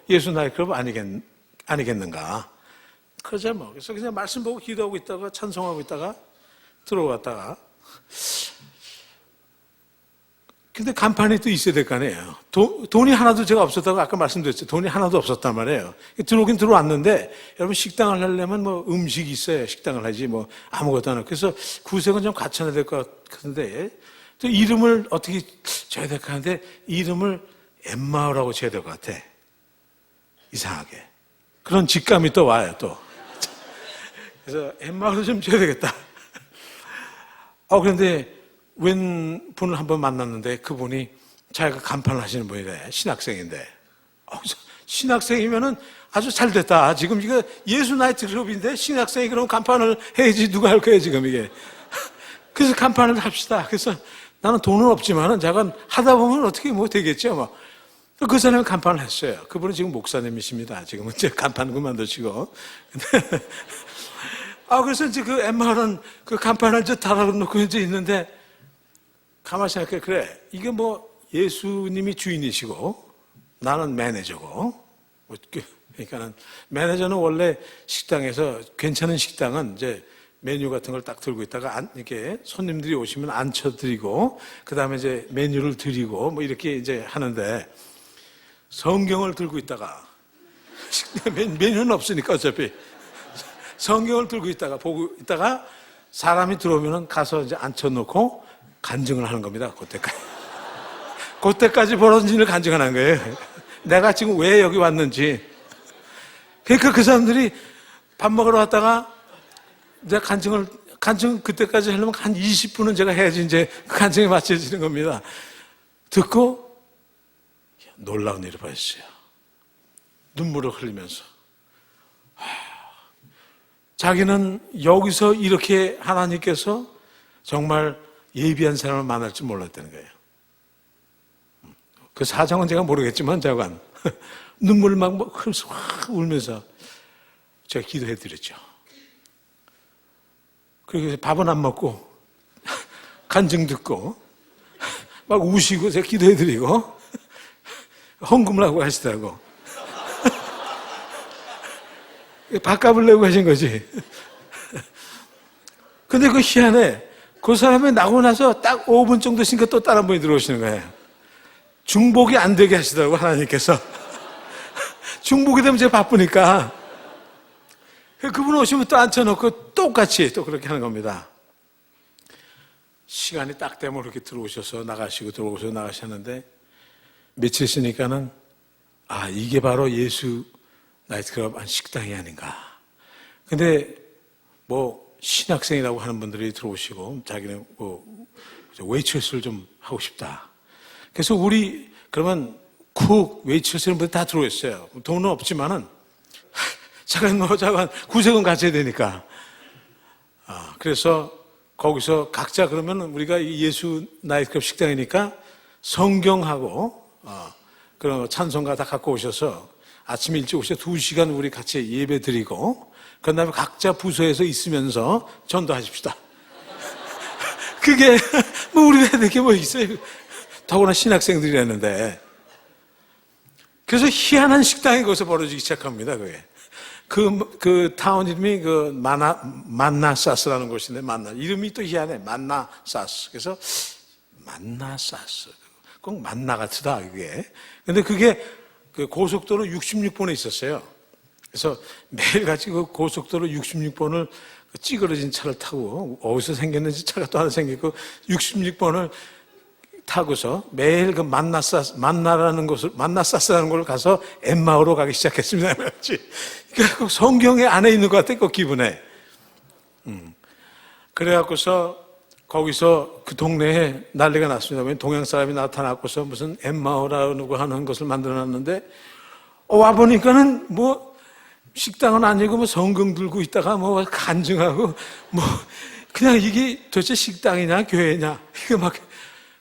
예수 나이트클럽 아니겠는가? 그러자 그래서 그냥 말씀 보고 기도하고 있다가 찬송하고 있다가 들어왔다가, 근데 간판이 또 있어야 될 거 아니에요. 돈이 하나도 제가 없었다고 아까 말씀드렸죠. 돈이 하나도 없었단 말이에요. 들어오긴 들어왔는데, 여러분 식당을 하려면 음식이 있어야 식당을 하지 아무것도 안 하고. 그래서 구색은 좀 갖춰야 될 것 같은데, 또 이름을 어떻게 줘야 될까 하는데, 이름을 엠마오라고 줘야 될 것 같아. 이상하게. 그런 직감이 또 와요, 또. 그래서 엠마오로 좀 줘야 되겠다. 그런데 웬 분을 한번 만났는데 그분이 자기가 간판을 하시는 분이래. 신학생인데. 신학생이면은 아주 잘 됐다. 지금 이거 예수 나이트클럽인데 신학생이 그럼 간판을 해야지 누가 할 거예요, 지금 이게. 그래서 간판을 합시다. 그래서 나는 돈은 없지만은 잠깐 하다 보면 어떻게 되겠죠, 그 사람이 간판을 했어요. 그분은 지금 목사님이십니다. 지금은 이제 간판 그만두시고. 그래서 이제 그 엠마는 그 간판을 이제 달아놓고 이제 있는데, 가만히 생각해. 그래. 이게 예수님이 주인이시고, 나는 매니저고. 그러니까는, 매니저는 원래 식당에서, 괜찮은 식당은 이제 메뉴 같은 걸 딱 들고 있다가, 이렇게 손님들이 오시면 앉혀드리고, 그 다음에 이제 메뉴를 드리고, 이렇게 이제 하는데, 성경을 들고 있다가, 메뉴는 없으니까 어차피, 성경을 들고 있다가, 보고 있다가, 사람이 들어오면 가서 이제 앉혀놓고, 간증을 하는 겁니다. 그때까지 벌어진 일을 간증하는 거예요. 내가 지금 왜 여기 왔는지. 그러니까 그 사람들이 밥 먹으러 왔다가 내가 간증 그때까지 하려면 한 20분은 제가 해야지 이제 그 간증에 맞춰지는 겁니다. 듣고 놀라운 일이 벌어졌어요. 눈물을 흘리면서. 자기는 여기서 이렇게 하나님께서 정말 예비한 사람을 만날 줄 몰랐다는 거예요. 그 사정은 제가 모르겠지만, 잠깐. 눈물을 울면서 제가 기도해 드렸죠. 그리고 밥은 안 먹고, 간증 듣고, 막 우시고 제가 기도해 드리고, 헌금을 하고 하시더라고. 밥값을 내고 하신 거지. 근데 그 희한해. 그 사람이 나고 나서 딱 5분 정도 있으니까 또 다른 분이 들어오시는 거예요. 중복이 안 되게 하시더라고, 하나님께서. 중복이 되면 제가 바쁘니까. 그분 오시면 또 앉혀놓고 똑같이 또 그렇게 하는 겁니다. 시간이 딱 되면 그렇게 들어오셔서 나가시고 들어오셔서 나가셨는데, 며칠 있으니까는, 이게 바로 예수 나이트클럽 식당이 아닌가. 근데 신학생이라고 하는 분들이 들어오시고, 자기는 웨이트레스를 좀 하고 싶다. 그래서 그러면 웨이트레스 이런 분들 다 들어오셨어요. 돈은 없지만은, 잠깐 구색은 가져야 되니까. 그래서 거기서 각자 그러면 우리가 예수 나이트클럽 식당이니까 성경하고, 그런 찬송가 다 갖고 오셔서 아침에 일찍 오셔서 2시간 우리 같이 예배 드리고, 그 다음에 각자 부서에서 있으면서 전도하십시다. 그게, 우리가 해야 될 게 있어요. 더구나 신학생들이라는데. 그래서 희한한 식당이 거기서 벌어지기 시작합니다, 그게. 그 타운 이름이 만나사스라는 곳인데, 이름이 또 희한해. 만나사스. 그래서, 만나사스. 꼭 만나 같으다, 그게. 근데 그게 그 고속도로 66번에 있었어요. 그래서 매일같이 그 고속도로 66번을 찌그러진 차를 타고, 어디서 생겼는지 차가 또 하나 생기고, 66번을 타고서 매일 그 만나사스라는 곳을 가서 엠마오로 가기 시작했습니다. 그러니까 성경의 안에 있는 것 같아요, 그 기분에. 그래갖고서 거기서 그 동네에 난리가 났습니다. 왜냐면 동양 사람이 나타났고서 무슨 엠마오라고 하는 것을 만들어놨는데 와보니까는 뭐 식당은 아니고 뭐 성경 들고 있다가 뭐 간증하고 뭐 그냥 이게 도대체 식당이냐 교회냐 이게 막.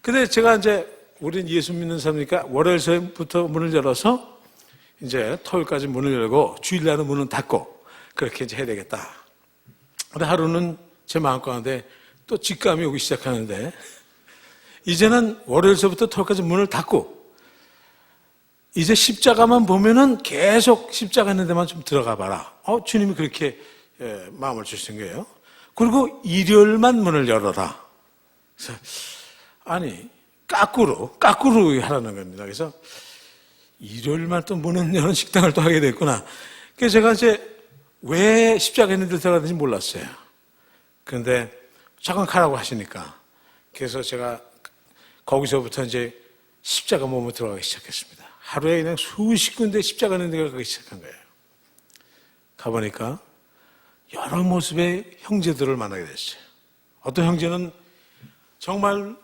근데 제가 이제 우린 예수 믿는 사람이니까 월요일부터 문을 열어서 이제 토요일까지 문을 열고 주일날은 문은 닫고 그렇게 이제 해야 되겠다. 근데 하루는 제 마음 가운데 또 직감이 오기 시작하는데 이제는 월요일서부터 토요일까지 문을 닫고 이제 십자가만 보면은 계속 십자가 있는 데만 좀 들어가 봐라. 주님이 그렇게 마음을 주신 거예요. 그리고 일요일만 문을 열어라. 그래서 아니 까꾸로 하라는 겁니다. 그래서 일요일만 또 문을 여는 식당을 또 하게 됐구나. 그래서 제가 이제 왜 십자가 있는 데 들어가는지 몰랐어요. 그런데 잠깐 가라고 하시니까 그래서 제가 거기서부터 이제 십자가 몸으로 들어가기 시작했습니다. 하루에 그냥 수십 군데 십자가 있는 데가 가기 시작한 거예요. 가보니까 여러 모습의 형제들을 만나게 됐어요. 어떤 형제는 정말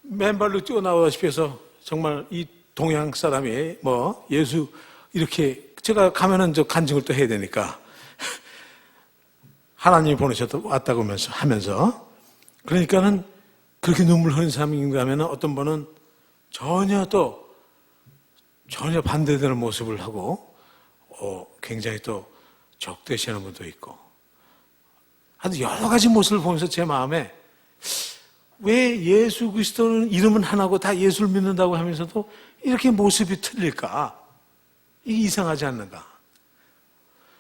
맨발로 뛰어나오다시피 해서 정말 이 동양 사람이 뭐 예수 이렇게 제가 가면은 저 간증을 또 해야 되니까 하나님이 왔다고 하면서 그러니까는 그렇게 눈물 흘린 사람인가 하면 어떤 분은 전혀 반대되는 모습을 하고 굉장히 또 적대시하는 분도 있고 아주 여러 가지 모습을 보면서 제 마음에 왜 예수 그리스도는 이름은 하나고 다 예수를 믿는다고 하면서도 이렇게 모습이 틀릴까? 이게 이상하지 않는가?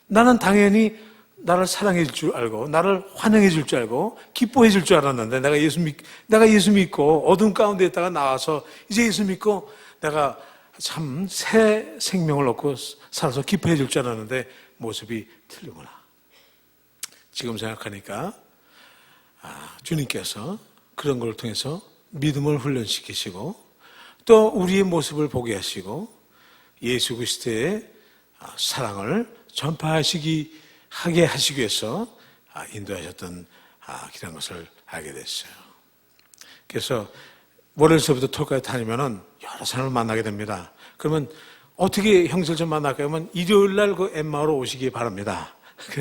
나는 당연히 나를 사랑해 줄 줄 알고 나를 환영해 줄 줄 알고 기뻐해 줄 줄 알았는데 내가 예수 믿고 어둠 가운데 있다가 나와서 이제 예수 믿고 내가 참 새 생명을 얻고 살아서 기뻐해 줄 줄 알았는데 모습이 틀리구나. 지금 생각하니까 주님께서 그런 걸 통해서 믿음을 훈련시키시고 또 우리의 모습을 보게 하시고 예수 그리스도의 사랑을 하게 하시기 위해서 인도하셨던 그런 것을 알게 됐어요. 그래서 월요일서부터 토요일까지 다니면은 여러 사람을 만나게 됩니다. 그러면 어떻게 형제를 좀 만날까요? 하면 일요일 날 그 엠마오로 오시기 바랍니다.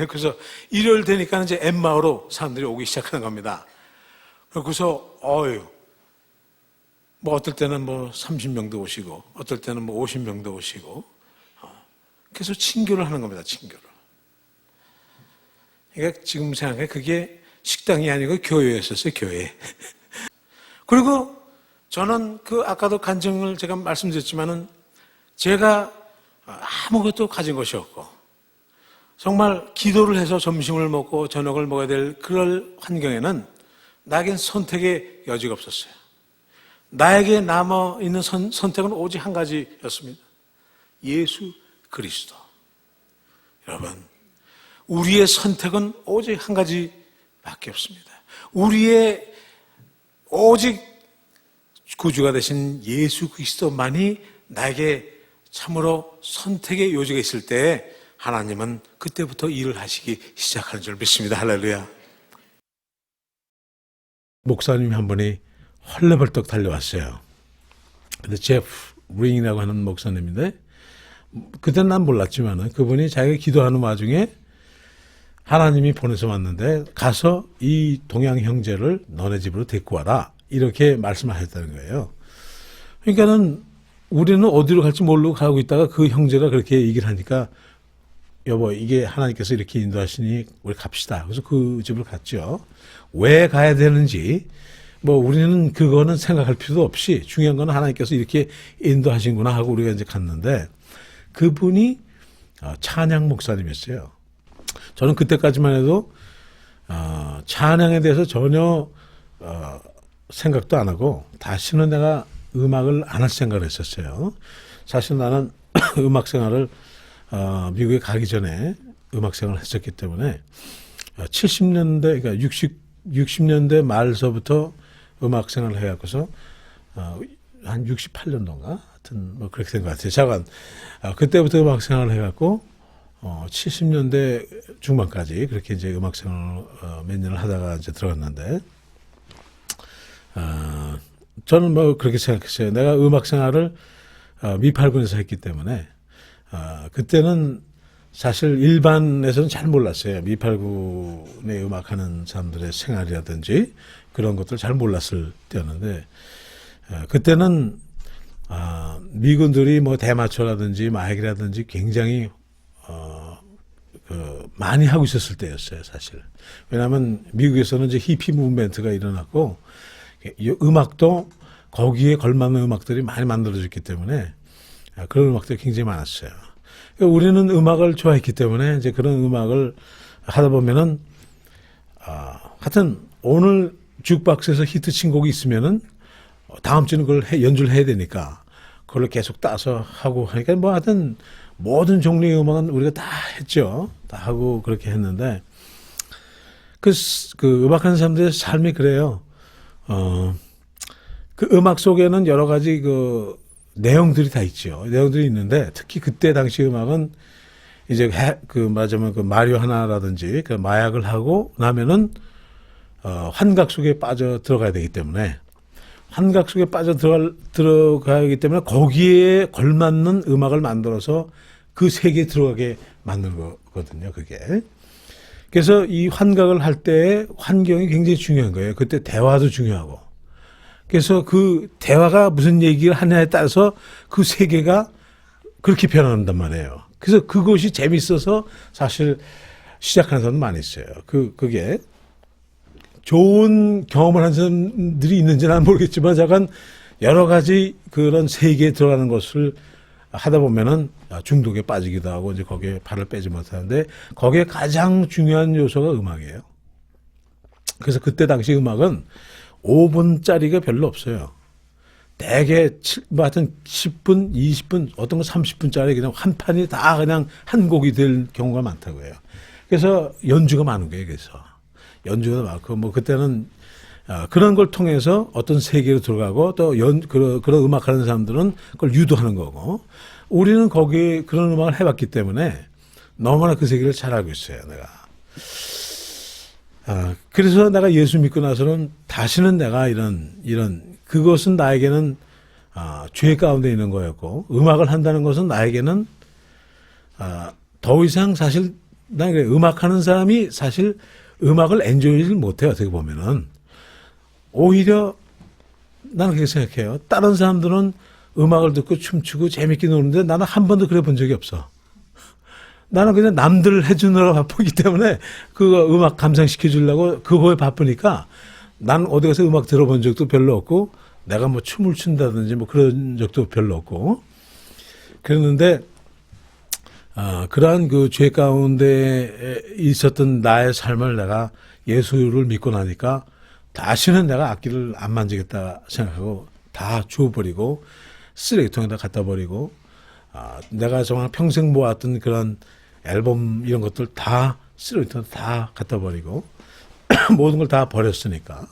그래서 일요일 되니까 이제 엠마오로 사람들이 오기 시작하는 겁니다. 그래서 뭐 어떨 때는 뭐 30명도 오시고 어떨 때는 뭐 50명도 오시고 그래서 친교를 하는 겁니다. 친교를. 그러니까 지금 생각해 그게 식당이 아니고 교회였었어요. 교회. 그리고 저는 아까도 간증을 제가 말씀드렸지만은 제가 아무것도 가진 것이 없고 정말 기도를 해서 점심을 먹고 저녁을 먹어야 될 그럴 환경에는 나에겐 선택의 여지가 없었어요. 나에게 남아있는 선택은 오직 한 가지였습니다. 예수 그리스도. 여러분, 우리의 선택은 오직 한 가지밖에 없습니다. 우리의 오직 구주가 되신 예수 그리스도만이 나에게 참으로 선택의 여지가 있을 때 하나님은 그때부터 일을 하시기 시작하는 줄 믿습니다. 할렐루야. 목사님이 한 분이 헐레벌떡 달려왔어요. 근데 제프 링이라고 하는 목사님인데 그때는 난 몰랐지만 그분이 자기가 기도하는 와중에 하나님이 보내서 왔는데 가서 이 동양 형제를 너네 집으로 데리고 와라 이렇게 말씀하셨다는 거예요. 그러니까는 우리는 어디로 갈지 모르고 가고 있다가 그 형제가 그렇게 얘기를 하니까 여보 이게 하나님께서 이렇게 인도하시니 우리 갑시다. 그래서 그 집을 갔죠. 왜 가야 되는지 뭐 우리는 그거는 생각할 필요도 없이 중요한 건 하나님께서 이렇게 인도하신구나 하고 우리가 이제 갔는데 그분이 찬양 목사님이었어요. 저는 그때까지만 해도 찬양에 대해서 전혀 생각도 안 하고 다시는 내가 음악을 안 할 생각을 했었어요. 사실 나는 음악 생활을 미국에 가기 전에 음악 생활을 했었기 때문에 70년대 그러니까 60년대 말서부터 음악 생활을 해갖고서 한 68년도인가 하여튼 뭐 그렇게 된 것 같아요. 잠깐 그때부터 음악 생활을 해갖고 70년대 중반까지 그렇게 이제 음악 생활을 몇 년을 하다가 이제 들어갔는데, 저는 뭐 그렇게 생각했어요. 내가 음악 생활을 미팔군에서 했기 때문에, 그때는 사실 일반에서는 잘 몰랐어요. 미팔군의 음악하는 사람들의 생활이라든지 그런 것들 잘 몰랐을 때였는데, 그때는 미군들이 뭐 대마초라든지 마약이라든지 굉장히 많이 하고 있었을 때였어요, 사실. 왜냐하면 미국에서는 이제 히피 무브먼트가 일어났고, 음악도 거기에 걸맞는 음악들이 많이 만들어졌기 때문에 그런 음악들이 굉장히 많았어요. 그러니까 우리는 음악을 좋아했기 때문에 이제 그런 음악을 하다 보면은, 하여튼 오늘 주크박스에서 히트 친 곡이 있으면은 다음 주는 그걸 연주를 해야 되니까 그걸 계속 따서 하고 하니까 뭐 하여튼 모든 종류의 음악은 우리가 다 했죠. 다 하고 그렇게 했는데, 그 음악하는 사람들의 삶이 그래요. 그 음악 속에는 여러 가지 그 내용들이 다 있죠. 내용들이 있는데, 특히 그때 당시 음악은 이제 말하자면 그 마리화나라든지 그 마약을 하고 나면은 환각 속에 빠져 들어가야 되기 때문에, 환각 속에 빠져 들어가기 때문에 거기에 걸맞는 음악을 만들어서 그 세계에 들어가게 만든 거거든요, 그게. 그래서 이 환각을 할 때 환경이 굉장히 중요한 거예요. 그때 대화도 중요하고. 그래서 그 대화가 무슨 얘기를 하냐에 따라서 그 세계가 그렇게 변한단 말이에요. 그래서 그것이 재밌어서 사실 시작하는 사람도 많이 있어요. 그게 좋은 경험을 한 사람들이 있는지는 난 모르겠지만, 잠깐 여러 가지 그런 세계에 들어가는 것을 하다 보면은 중독에 빠지기도 하고 이제 거기에 발을 빼지 못하는데, 거기에 가장 중요한 요소가 음악이에요. 그래서 그때 당시 음악은 5분짜리가 별로 없어요. 대개 뭐 하여튼 10분, 20분, 어떤 건 30분짜리 그냥 한 판이 다 그냥 한 곡이 될 경우가 많다고 해요. 그래서 연주가 많은 거예요. 그래서 연주가 많고, 뭐 그때는 그런 걸 통해서 어떤 세계로 들어가고, 또 그런 음악하는 사람들은 그걸 유도하는 거고, 우리는 거기에 그런 음악을 해봤기 때문에 너무나 그 세계를 잘 알고 있어요, 내가. 그래서 내가 예수 믿고 나서는 다시는 내가 그것은 나에게는 죄 가운데 있는 거였고, 음악을 한다는 것은 나에게는 더 이상 사실 난 그래, 음악하는 사람이 사실 음악을 엔조이를 못해요. 어떻게 보면은 오히려 나는 그렇게 생각해요. 다른 사람들은 음악을 듣고 춤추고 재밌게 노는데 나는 한 번도 그래 본 적이 없어. 나는 그냥 남들 해주느라 바쁘기 때문에 그 음악 감상시켜 주려고 그거에 바쁘니까 난 어디 가서 음악 들어본 적도 별로 없고, 내가 뭐 춤을 춘다든지 뭐 그런 적도 별로 없고 그랬는데, 그러한 그 죄 가운데 있었던 나의 삶을 내가 예수를 믿고 나니까 다시는 내가 악기를 안 만지겠다 생각하고 다 주워버리고 쓰레기통에다 갖다 버리고, 내가 정말 평생 모았던 그런 앨범 이런 것들 다 쓰레기통에 다 갖다 버리고 모든 걸 다 버렸으니까.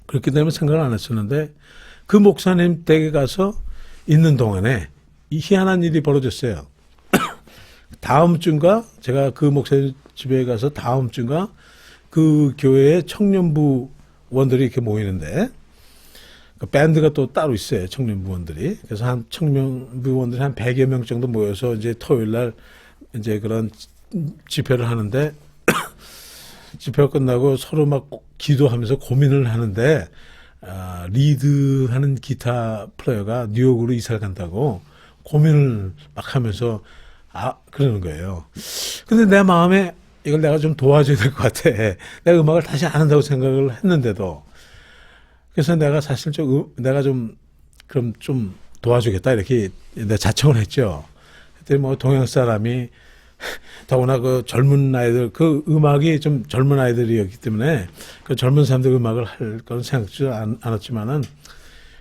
그렇기 때문에 생각을 안 했었는데, 그 목사님 댁에 가서 있는 동안에 이 희한한 일이 벌어졌어요. 다음 주인가 제가 그 목사님 집에 가서 다음 주인가 그 교회에 청년부원들이 이렇게 모이는데, 그 밴드가 또 따로 있어요, 청년부원들이. 그래서 한 청년부원들이 한 100여 명 정도 모여서 이제 토요일 날 이제 그런 집회를 하는데, 집회가 끝나고 서로 막 기도하면서 고민을 하는데, 리드하는 기타 플레이어가 뉴욕으로 이사를 간다고 고민을 막 하면서 그러는 거예요. 근데 내 마음에 이걸 내가 좀 도와줘야 될 것 같아. 내가 음악을 다시 안 한다고 생각을 했는데도. 그래서 내가 사실 내가 그럼 좀 도와주겠다 이렇게 내가 자청을 했죠. 그때 뭐 동양 사람이 더구나 그 젊은 아이들, 그 음악이 좀 젊은 아이들이었기 때문에 그 젊은 사람들 음악을 할 건 생각지 않았지만은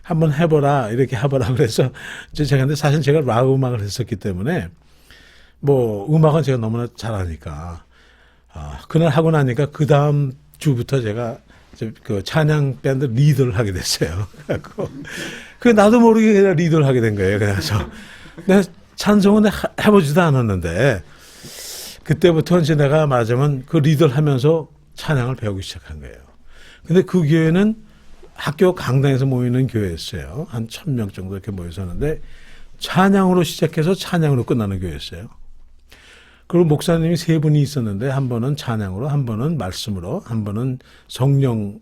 한번 해보라, 이렇게 해보라 그래서 제가 근데 사실 제가 락 음악을 했었기 때문에 뭐 음악은 제가 너무나 잘하니까, 그날 하고 나니까 그 다음 주부터 제가 그 찬양 밴드 리더를 하게 됐어요. 그 나도 모르게 그냥 리더를 하게 된 거예요. 그래서 내가 찬송은 해보지도 않았는데 그때부터 이제 내가 말하자면 그 리더를 하면서 찬양을 배우기 시작한 거예요. 근데 그 교회는 학교 강당에서 모이는 교회였어요. 한 1,000명 정도 이렇게 모여서는데 찬양으로 시작해서 찬양으로 끝나는 교회였어요. 그리고 목사님이 3분이 있었는데 한 번은 찬양으로, 한 번은 말씀으로, 한 번은 성령의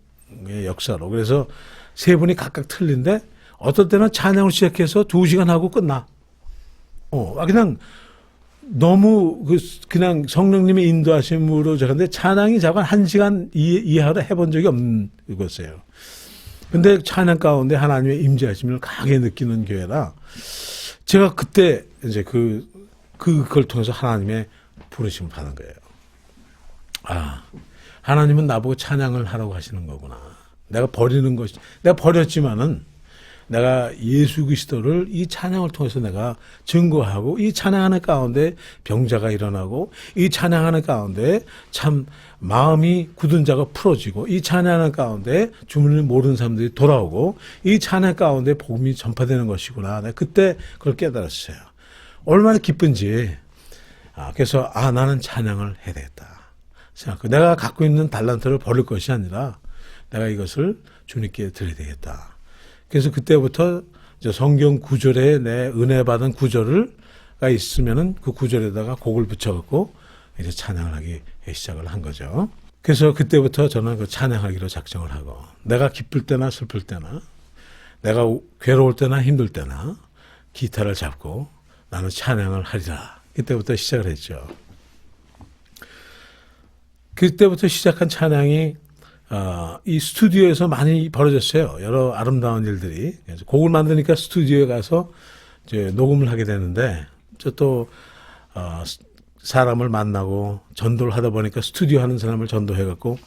역사로. 그래서 3분이 각각 틀린데 어떨 때는 찬양으로 시작해서 2시간 하고 끝나. 그냥 너무 그냥 성령님의 인도하심으로 저런데 찬양이 자꾸 1시간 이하로 해본 적이 없는 것이에요. 근데 찬양 가운데 하나님의 임재하심을 강하게 느끼는 교회라 제가 그때 이제 그걸 통해서 하나님의 부르심을 받은 거예요. 하나님은 나보고 찬양을 하라고 하시는 거구나. 내가 버렸지만은 내가 예수 그리스도를 이 찬양을 통해서 내가 증거하고 이 찬양하는 가운데 병자가 일어나고 이 찬양하는 가운데 참 마음이 굳은 자가 풀어지고 이 찬양하는 가운데 주문을 모르는 사람들이 돌아오고 이 찬양 가운데 복음이 전파되는 것이구나. 내가 그때 그걸 깨달았어요. 얼마나 기쁜지. 그래서 나는 찬양을 해야 되겠다 생각하고 내가 갖고 있는 달란트를 버릴 것이 아니라 내가 이것을 주님께 드려야 되겠다. 그래서 그때부터 성경 구절에 내 은혜 받은 구절가 있으면은 그 구절에다가 곡을 붙여갖고 이제 찬양을 하기 시작을 한 거죠. 그래서 그때부터 저는 그 찬양하기로 작정을 하고 내가 기쁠 때나 슬플 때나 내가 괴로울 때나 힘들 때나 기타를 잡고 나는 찬양을 하리라. 그때부터 시작을 했죠. 그때부터 시작한 찬양이 이 스튜디오에서 많이 벌어졌어요. 여러 아름다운 일들이. 그래서 곡을 만드니까 스튜디오에 가서 이제 녹음을 하게 되는데, 또 사람을 만나고 전도를 하다 보니까 스튜디오 하는 사람을 전도해갖고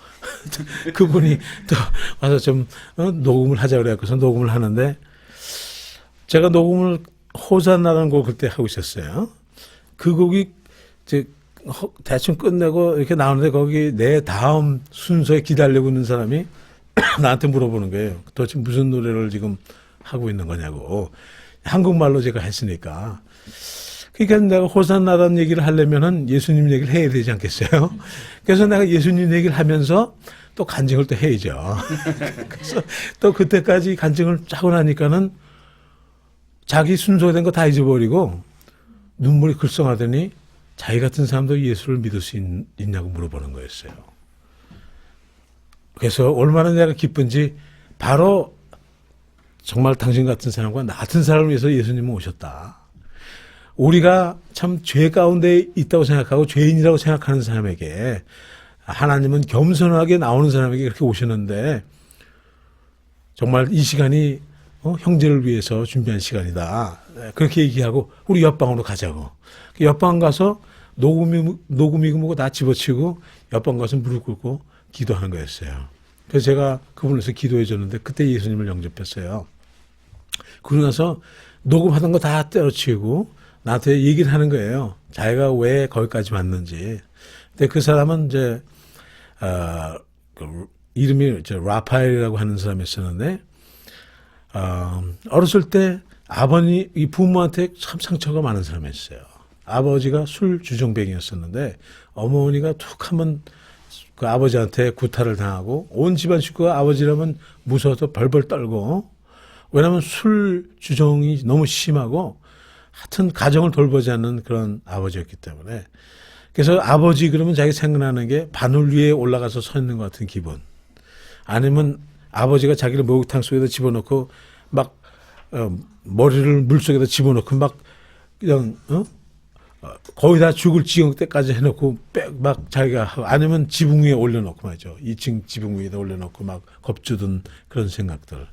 그분이 또 와서 좀 녹음을 하자 그래갖고서 녹음을 하는데, 제가 녹음을 호산나라는 곡을 그때 하고 있었어요. 그 곡이 이제 대충 끝내고 이렇게 나오는데 거기 내 다음 순서에 기다리고 있는 사람이 나한테 물어보는 거예요. 도대체 무슨 노래를 지금 하고 있는 거냐고. 한국말로 제가 했으니까. 그러니까 내가 호산나라는 얘기를 하려면은 예수님 얘기를 해야 되지 않겠어요? 그래서 내가 예수님 얘기를 하면서 또 간증을 또 해야죠. 그래서 또 그때까지 간증을 하고 나니까는 자기 순서가 된 거 다 잊어버리고 눈물이 글썽하더니 자기 같은 사람도 예수를 믿을 수 있냐고 물어보는 거였어요. 그래서 얼마나 내가 기쁜지 바로 정말 당신 같은 사람과 나 같은 사람을 위해서 예수님은 오셨다. 우리가 참 죄 가운데 있다고 생각하고 죄인이라고 생각하는 사람에게 하나님은 겸손하게 나오는 사람에게 그렇게 오셨는데 정말 이 시간이 형제를 위해서 준비한 시간이다. 그렇게 얘기하고 우리 옆방으로 가자고. 옆방 가서 녹음이고 뭐고 다 집어치우고 옆방 가서 무릎 꿇고 기도하는 거였어요. 그래서 제가 그분에서 기도해 줬는데 그때 예수님을 영접했어요. 그러고 나서 녹음하던 거 다 때려치우고 나한테 얘기를 하는 거예요. 자기가 왜 거기까지 왔는지. 근데 그 사람은 이제 이름이 라파엘이라고 하는 사람이었었는데 어렸을 때 이 부모한테 참 상처가 많은 사람이었어요. 아버지가 술 주정뱅이였었는데 어머니가 툭 하면 그 아버지한테 구타를 당하고 온 집안 식구가 아버지라면 무서워서 벌벌 떨고, 왜냐하면 술 주정이 너무 심하고 하여튼 가정을 돌보지 않는 그런 아버지였기 때문에. 그래서 아버지 그러면 자기 생각나는 게 바늘 위에 올라가서 서 있는 것 같은 기분, 아니면 아버지가 자기를 목욕탕 속에다 집어넣고 막 머리를 물속에다 집어넣고 막 그냥 거의 다 죽을 지경 때까지 해놓고 막 자기가 하고, 아니면 지붕 위에 올려놓고 말이죠. 2층 지붕 위에다 올려놓고 막 겁주던 그런 생각들.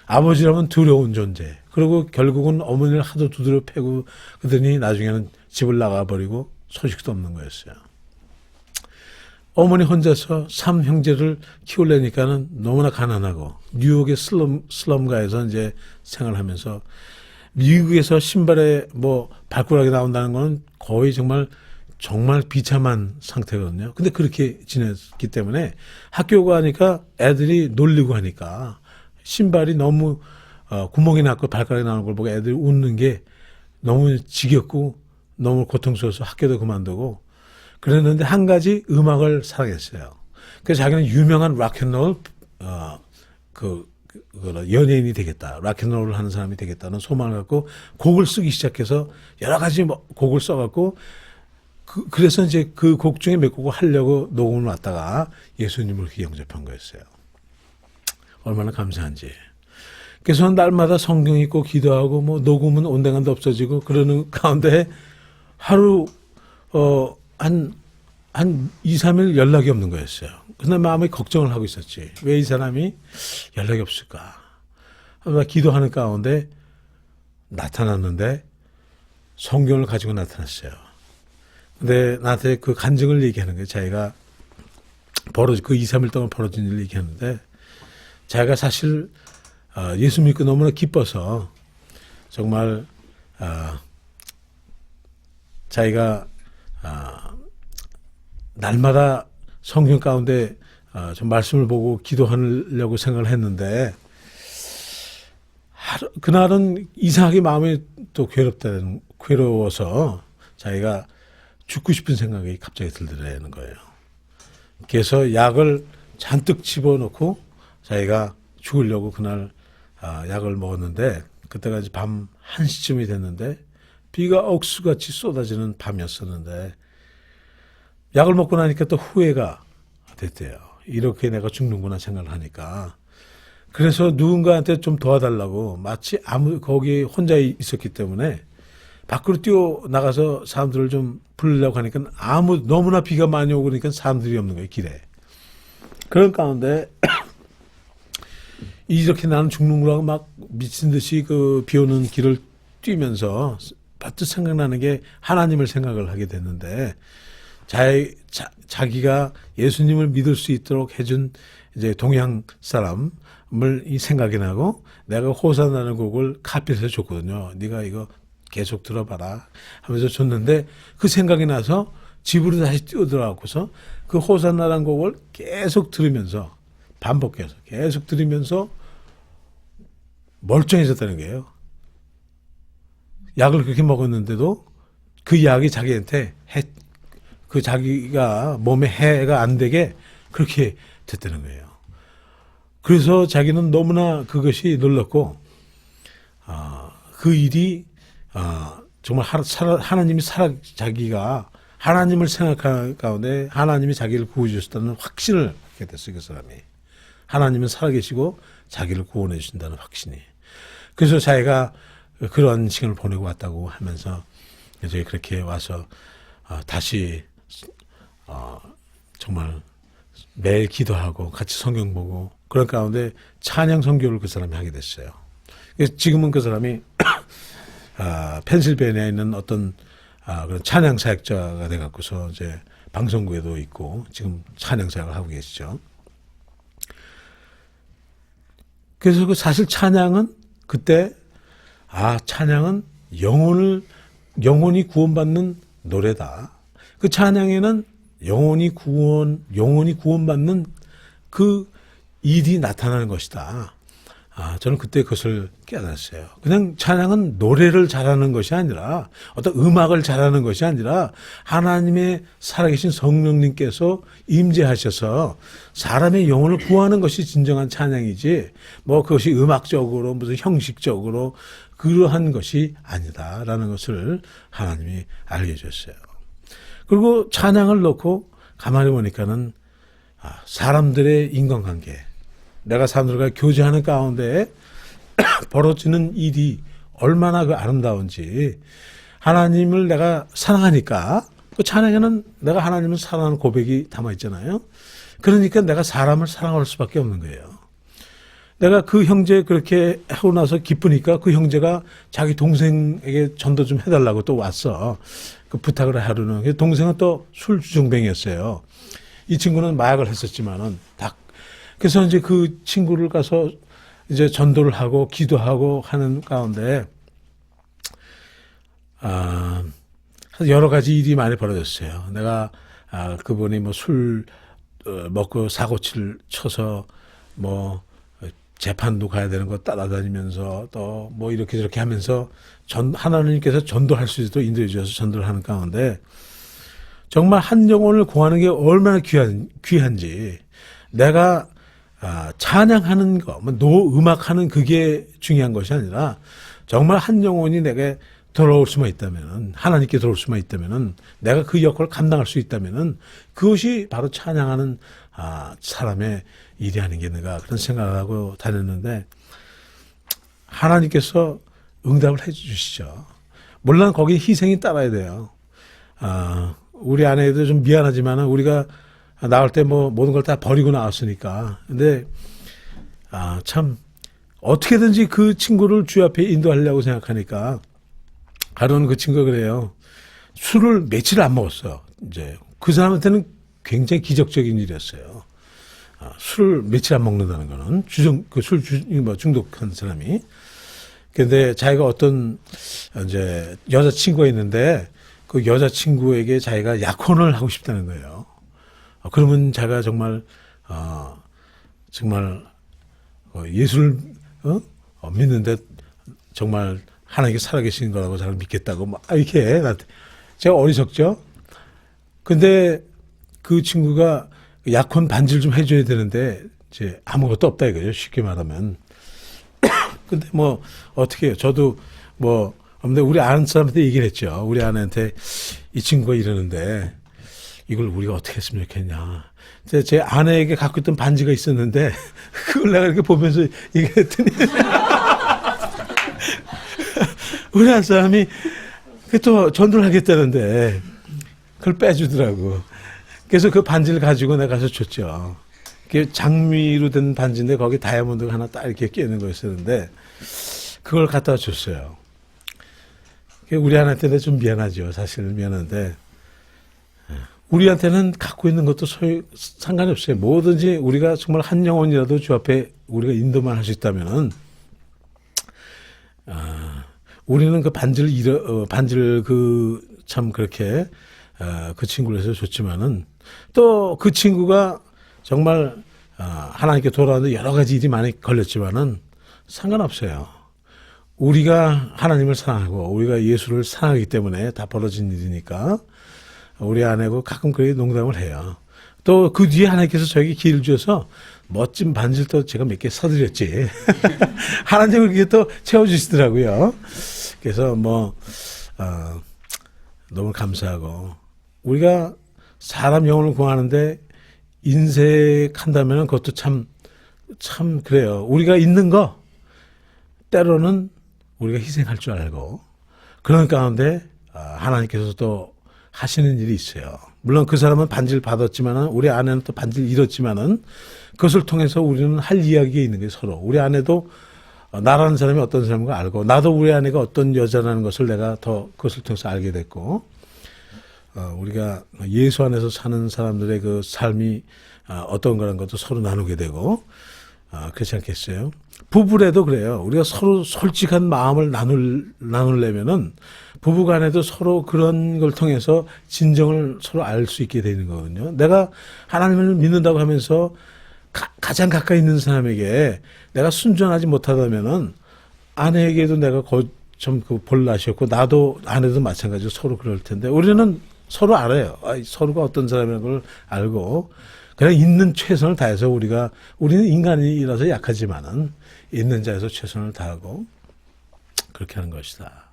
아버지라면 두려운 존재. 그리고 결국은 어머니를 하도 두드려 패고 그러더니 나중에는 집을 나가버리고 소식도 없는 거였어요. 어머니 혼자서 3형제를 키우려니까는 너무나 가난하고 뉴욕의 슬럼가에서 이제 생활하면서 미국에서 신발에 발가락이 나온다는 거는 거의 정말 비참한 상태거든요. 근데 그렇게 지냈기 때문에 학교 가니까 애들이 놀리고 하니까 신발이 너무 구멍이 났고 발가락이 나오는 걸 보고 애들이 웃는 게 너무 지겹고 너무 고통스러워서 학교도 그만두고, 그랬는데 한 가지 음악을 사랑했어요. 그래서 자기는 유명한 락앤롤 연예인이 되겠다, 락앤롤을 하는 사람이 되겠다는 소망을 갖고 곡을 쓰기 시작해서 여러 가지 곡을 써갖고 그래서 이제 그 곡 중에 몇 곡을 하려고 녹음을 왔다가 예수님을 그렇게 영접한 거였어요. 얼마나 감사한지. 그래서 날마다 성경 읽고 기도하고 뭐 녹음은 온데간데 없어지고 그러는 가운데 하루 한 2, 3일 연락이 없는 거였어요. 그날 마음에 걱정을 하고 있었지. 왜 이 사람이 연락이 없을까? 아마 기도하는 가운데 나타났는데 성경을 가지고 나타났어요. 근데 나한테 그 간증을 얘기하는 거예요. 자기가 그 2, 3일 동안 벌어진 일을 얘기하는데 자기가 사실 예수 믿고 너무나 기뻐서 정말 자기가 날마다 성경 가운데 좀 말씀을 보고 기도하려고 생각을 했는데 그날은 이상하게 마음이 또 괴로워서 자기가 죽고 싶은 생각이 갑자기 들더라는 거예요. 그래서 약을 잔뜩 집어넣고 자기가 죽으려고 그날 약을 먹었는데 그때가 이제 밤 1시쯤이 됐는데 비가 억수같이 쏟아지는 밤이었었는데 약을 먹고 나니까 또 후회가 됐대요. 이렇게 내가 죽는구나 생각을 하니까. 그래서 누군가한테 좀 도와달라고 마치 거기 혼자 있었기 때문에 밖으로 뛰어나가서 사람들을 좀 부르려고 하니까 너무나 비가 많이 오고 그러니까 사람들이 없는 거예요, 길에. 그런 가운데 이렇게 나는 죽는구나 막 미친 듯이 그 비 오는 길을 뛰면서 바뜩 생각나는 게 하나님을 생각을 하게 됐는데 자기가 예수님을 믿을 수 있도록 해준 이제 동양 사람을 이 생각이 나고 내가 호산나는 곡을 카피해서 줬거든요. 네가 이거 계속 들어봐라 하면서 줬는데 그 생각이 나서 집으로 다시 뛰어들어가고서 그 호산나라는 곡을 계속 들으면서 반복해서 계속 들으면서 멀쩡해졌다는 거예요. 약을 그렇게 먹었는데도 그 약이 자기한테 자기가 몸에 해가 안 되게 그렇게 됐다는 거예요. 그래서 자기는 너무나 그것이 놀랐고, 그 일이, 정말 자기가 하나님을 생각하는 가운데 하나님이 자기를 구해주셨다는 확신을 갖게 됐어요, 그 사람이. 하나님은 살아계시고 자기를 구원해 주신다는 확신이. 그래서 자기가 그런 시간을 보내고 왔다고 하면서 이제 그렇게 와서 다시 정말 매일 기도하고 같이 성경 보고 그런 가운데 찬양 선교를 그 사람이 하게 됐어요. 그래서 지금은 그 사람이 펜실베니아에 있는 어떤 그런 찬양 사역자가 돼 갖고서 이제 방송국에도 있고 지금 찬양 사역을 하고 계시죠. 그래서 그 사실 찬양은 그때 찬양은 영혼이 구원받는 노래다. 그 찬양에는 영혼이 구원받는 그 일이 나타나는 것이다. 저는 그때 그것을 깨달았어요. 그냥 찬양은 노래를 잘하는 것이 아니라 어떤 음악을 잘하는 것이 아니라 하나님의 살아계신 성령님께서 임재하셔서 사람의 영혼을 구하는 것이 진정한 찬양이지 뭐 그것이 음악적으로 무슨 형식적으로 그러한 것이 아니다라는 것을 하나님이 알게 해줬어요. 그리고 찬양을 놓고 가만히 보니까는 사람들의 인간관계 내가 사람들과 교제하는 가운데 벌어지는 일이 얼마나 그 아름다운지 하나님을 내가 사랑하니까 그 찬양에는 내가 하나님을 사랑하는 고백이 담아 있잖아요. 그러니까 내가 사람을 사랑할 수밖에 없는 거예요. 내가 그 형제 그렇게 하고 나서 기쁘니까 그 형제가 자기 동생에게 전도 좀 해달라고 또 왔어. 그 부탁을 하루는. 동생은 또 술주정뱅이였어요. 이 친구는 마약을 했었지만은 그래서 이제 그 친구를 가서 이제 전도를 하고 기도하고 하는 가운데 여러 가지 일이 많이 벌어졌어요. 내가 그분이 뭐 술 먹고 사고칠 쳐서 뭐 재판도 가야 되는 거 따라다니면서 또 뭐 이렇게 저렇게 하면서 하나님께서 전도할 수 있도록 인도해 주셔서 전도를 하는 가운데 정말 한 영혼을 구하는 게 얼마나 귀한지 내가 찬양하는 거, 음악하는 그게 중요한 것이 아니라 정말 한 영혼이 내게 돌아올 수만 있다면은, 하나님께 돌아올 수만 있다면은, 내가 그 역할을 감당할 수 있다면은 그것이 바로 찬양하는 사람의 일이 아니겠는가 그런 생각을 하고 다녔는데 하나님께서 응답을 해 주시죠. 물론 거기에 희생이 따라야 돼요. 우리 아내도 좀 미안하지만은 우리가 나올 때 뭐 모든 걸 다 버리고 나왔으니까. 근데 참 어떻게든지 그 친구를 주 앞에 인도하려고 생각하니까 하루는 그 친구가 그래요. 술을 며칠 안 먹었어. 이제 그 사람한테는 굉장히 기적적인 일이었어요. 술을 며칠 안 먹는다는 거는 술 중독한 사람이. 근데 자기가 어떤 이제 여자친구가 있는데 그 여자친구에게 자기가 약혼을 하고 싶다는 거예요. 그러면 자기가 정말 예수를 믿는데 정말 하나님께 살아계신 거라고 잘 믿겠다고 막 이렇게 제가 어리석죠. 근데 그 친구가 약혼 반지를 좀 해줘야 되는데 이제 아무것도 없다 이거죠. 쉽게 말하면. 근데 뭐 어떻게 해요? 저도 뭐 근데 우리 아는 사람한테 얘기를 했죠. 우리 아내한테 이 친구가 이러는데 이걸 우리가 어떻게 했으면 좋겠냐. 제 아내에게 갖고 있던 반지가 있었는데 그걸 내가 이렇게 보면서 얘기했더니 우리 한 사람이 또 전도를 하겠다는데 그걸 빼주더라고. 그래서 그 반지를 가지고 내가 가서 줬죠. 그게 장미로 된 반지인데 거기 다이아몬드가 하나 딱 이렇게 끼는 거였었는데 그걸 갖다 줬어요. 우리 아내한테는 좀 미안하죠. 사실 미안한데 우리한테는 갖고 있는 것도 상관이 없어요. 뭐든지 우리가 정말 한 영혼이라도 주 앞에 우리가 인도만 할 수 있다면은 우리는 그 반지를 참 그렇게 그 친구를 해서 줬지만은 또 그 친구가 정말 하나님께 돌아오는데 여러 가지 일이 많이 걸렸지만은 상관없어요. 우리가 하나님을 사랑하고 우리가 예수를 사랑하기 때문에 다 벌어진 일이니까 우리 아내고 가끔 그렇게 농담을 해요. 또 그 뒤에 하나님께서 저에게 기회를 주셔서 멋진 반지를 또 제가 몇 개 사드렸지. 하나님을 그렇게 또 채워주시더라고요. 그래서 너무 감사하고 우리가 사람 영혼을 구하는데 인색한다면 그것도 참 그래요. 우리가 있는 거 때로는 우리가 희생할 줄 알고 그런 가운데 하나님께서 또 하시는 일이 있어요. 물론 그 사람은 반지를 받았지만은 우리 아내는 또 반지를 잃었지만은 그것을 통해서 우리는 할 이야기가 있는 게 서로 우리 아내도 나라는 사람이 어떤 사람인가 알고 나도 우리 아내가 어떤 여자라는 것을 내가 더 그것을 통해서 알게 됐고 우리가 예수 안에서 사는 사람들의 그 삶이 어떤 거라는 것도 서로 나누게 되고 그렇지 않겠어요? 부부래도 그래요. 우리가 서로 솔직한 마음을 나누려면은 부부간에도 서로 그런 걸 통해서 진정을 서로 알 수 있게 되는 거거든요. 내가 하나님을 믿는다고 하면서 가장 가까이 있는 사람에게 내가 순종하지 못하다면은 아내에게도 내가 좀 볼낯이었고 나도 아내도 마찬가지로 서로 그럴 텐데 우리는 서로 알아요. 서로가 어떤 사람이라는 걸 알고 그냥 있는 최선을 다해서 우리는 인간이라서 약하지만은 있는 자에서 최선을 다하고 그렇게 하는 것이다.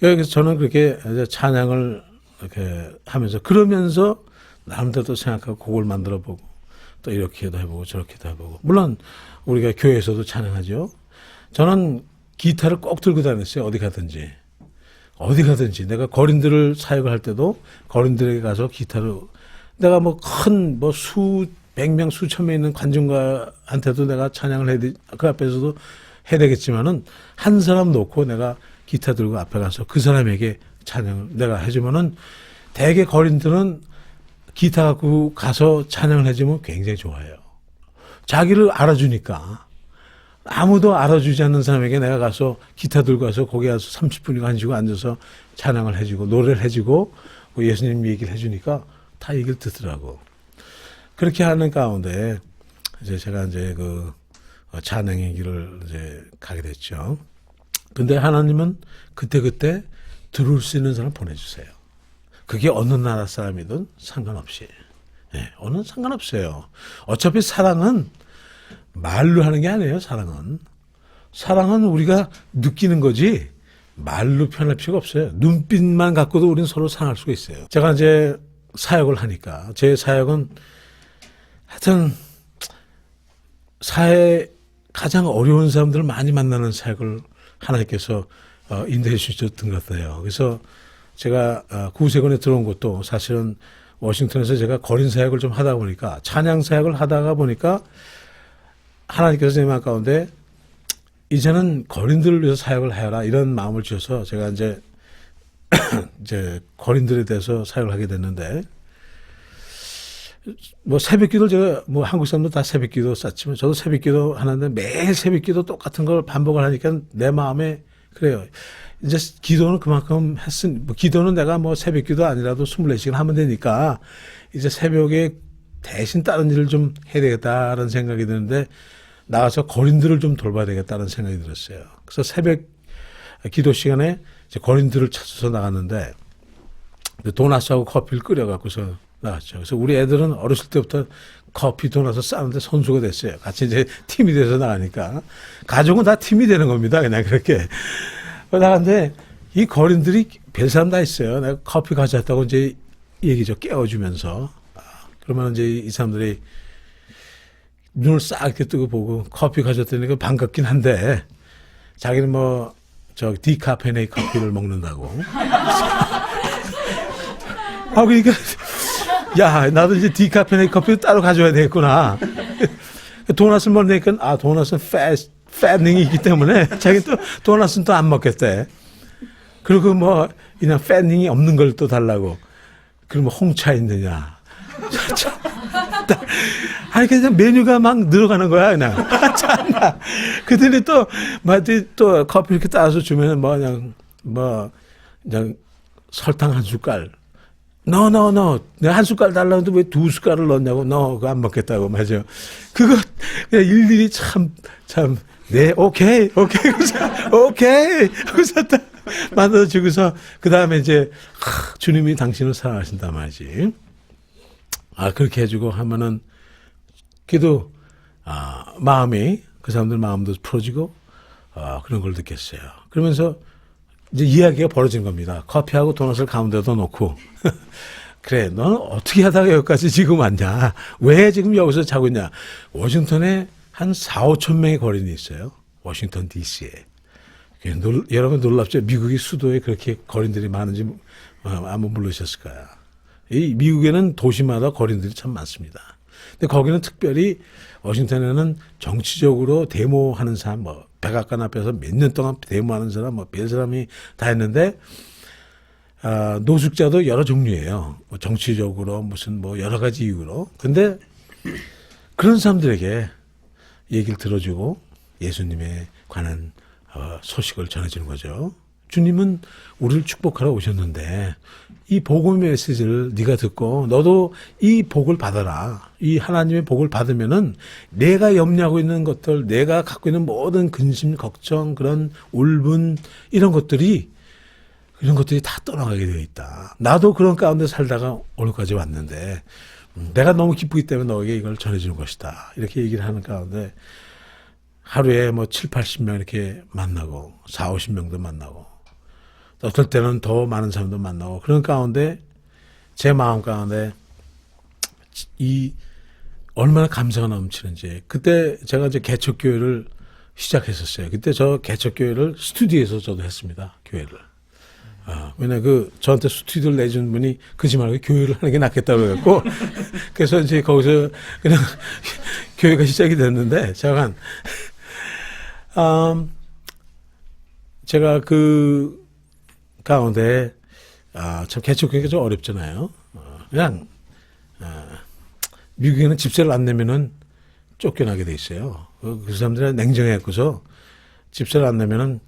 그래서 저는 그렇게 찬양을 이렇게 하면서 그러면서 나름대로 생각하고 곡을 만들어 보고 또 이렇게도 해보고 저렇게도 해보고 물론 우리가 교회에서도 찬양하죠. 저는 기타를 꼭 들고 다녔어요. 어디 가든지 내가 거린들을 사역을 할 때도 거린들에게 가서 기타를 내가 수백 명 수천 명 있는 관중가한테도 내가 찬양을 해야 돼. 그 앞에서도 해야 되겠지만은 한 사람 놓고 내가 기타 들고 앞에 가서 그 사람에게 찬양을 내가 해주면은 대개 거린들은 기타 갖고 가서 찬양을 해주면 굉장히 좋아해요. 자기를 알아주니까. 아무도 알아주지 않는 사람에게 내가 가서 기타 들고 가서 거기 가서 30분이고 앉고 앉아서 찬양을 해주고 노래를 해주고 예수님 얘기를 해주니까 다 얘기를 듣더라고. 그렇게 하는 가운데 이제 제가 그 찬양의 길을 이제 가게 됐죠. 근데 하나님은 그때 들어올 수 있는 사람 보내주세요. 그게 어느 나라 사람이든 상관없이. 예, 어느 상관없어요. 어차피 사랑은 말로 하는 게 아니에요, 사랑은. 사랑은 우리가 느끼는 거지 말로 표현할 필요가 없어요. 눈빛만 갖고도 우리는 서로 사랑할 수가 있어요. 제가 이제 사역을 하니까 제 사역은 하여튼 사회 가장 어려운 사람들을 많이 만나는 사역을 하나님께서 인도해 주셨던 것 같아요. 그래서 제가 구세군에 들어온 것도 사실은 워싱턴에서 제가 거린 사역을 좀 하다 보니까 찬양 사역을 하다가 보니까 하나님께서 제 마음 가운데 이제는 거린들을 위해서 사역을 해라 이런 마음을 주셔서 제가 이제 거린들에 대해서 사역을 하게 됐는데 뭐 새벽기도 제가 뭐 한국 사람도 다 새벽기도 썼지만 저도 새벽기도 하는데 매일 새벽기도 똑같은 걸 반복을 하니까 내 마음에 그래요. 이제 기도는 그만큼 했으니 뭐 기도는 내가 뭐 새벽기도 아니라도 24시간 하면 되니까 이제 새벽에 대신 다른 일을 좀 해야 되겠다라는 생각이 드는데 나가서 거린들을 좀 돌봐야 되겠다는 생각이 들었어요. 그래서 새벽 기도 시간에 이제 거린들을 찾아서 나갔는데 도넛하고 커피를 끓여갖고서 나갔죠. 그래서 우리 애들은 어렸을 때부터 커피 도넛을 싸는데 선수가 됐어요. 같이 이제 팀이 돼서 나가니까 가족은 다 팀이 되는 겁니다. 그냥 그렇게 나갔는데 이 거린들이 별 사람 다 있어요. 내가 커피 가져왔다고 이제 얘기죠. 깨워주면서 그러면 이제 이 사람들이 눈을 싹 이렇게 뜨고 보고 커피 가져왔다니까 반갑긴 한데 자기는 뭐 저 디카페네 커피를 먹는다고. 그러니까 야 나도 이제 디카페네 커피를 따로 가져와야 되겠구나. 도넛을 먹으니까 도넛은 패닝이 있기 때문에 자기 또 도넛은 또 안 먹겠대. 그리고 뭐 그냥 패닝이 없는 걸 또 달라고. 그러면 홍차 있느냐. 아니, 그냥 메뉴가 막 늘어가는 거야, 그냥. 참나. 그들이 또 커피 이렇게 따라서 주면은 그냥 설탕 한 숟갈. No. 내가 한 숟갈 달라고 했는데 왜 두 숟갈을 넣냐고. 그거 안 먹겠다고, 맞아요. 그거, 그냥 일일이 네, 오케이. 그래서 딱 만들어주고서, 그 다음에 이제, 주님이 당신을 사랑하신단 말이지. 그렇게 해주고 하면은, 그래도, 마음이, 그 사람들 마음도 풀어지고, 그런 걸 느꼈어요. 그러면서, 이제 이야기가 벌어진 겁니다. 커피하고 도넛을 가운데다 놓고. 그래, 너는 어떻게 하다가 여기까지 지금 왔냐? 왜 지금 여기서 자고 있냐? 워싱턴에 한 4, 5천 명의 거린이 있어요. 워싱턴 DC에. 여러분 놀랍죠? 미국의 수도에 그렇게 거린들이 많은지 아마 모르셨을 거야. 이 미국에는 도시마다 거린들이 참 많습니다. 근데 거기는 특별히 워싱턴에는 정치적으로 데모하는 사람, 백악관 앞에서 몇 년 동안 데모하는 사람, 별 사람이 다 했는데, 노숙자도 여러 종류예요. 정치적으로 무슨 여러 가지 이유로. 근데 그런 사람들에게 얘기를 들어주고 예수님에 관한 소식을 전해주는 거죠. 주님은 우리를 축복하러 오셨는데 이 복음의 메시지를 네가 듣고 너도 이 복을 받아라. 이 하나님의 복을 받으면은 내가 염려하고 있는 것들, 내가 갖고 있는 모든 근심, 걱정, 그런 울분 이런 것들이 다 떠나가게 되어 있다. 나도 그런 가운데 살다가 오늘까지 왔는데 내가 너무 기쁘기 때문에 너에게 이걸 전해주는 것이다. 이렇게 얘기를 하는 가운데 하루에 7, 80명 이렇게 만나고 4, 50명도 만나고 어떨 때는 더 많은 사람도 만나고 그런 가운데 제 마음 가운데 이 얼마나 감사가 넘치는지 그때 제가 이제 개척교회를 시작했었어요. 그때 저 개척교회를 스튜디오에서 저도 했습니다. 교회를. 왜냐 저한테 스튜디오를 내준 분이 그러지 말고 교회를 하는 게 낫겠다고 그랬고 그래서 이제 거기서 그냥 교회가 시작이 됐는데 제가 그 가운데 참 개척교회가 좀 어렵잖아요. 그냥 미국에는 집세를 안 내면은 쫓겨나게 돼 있어요. 그 사람들은 냉정해갖고서 집세를 안 내면은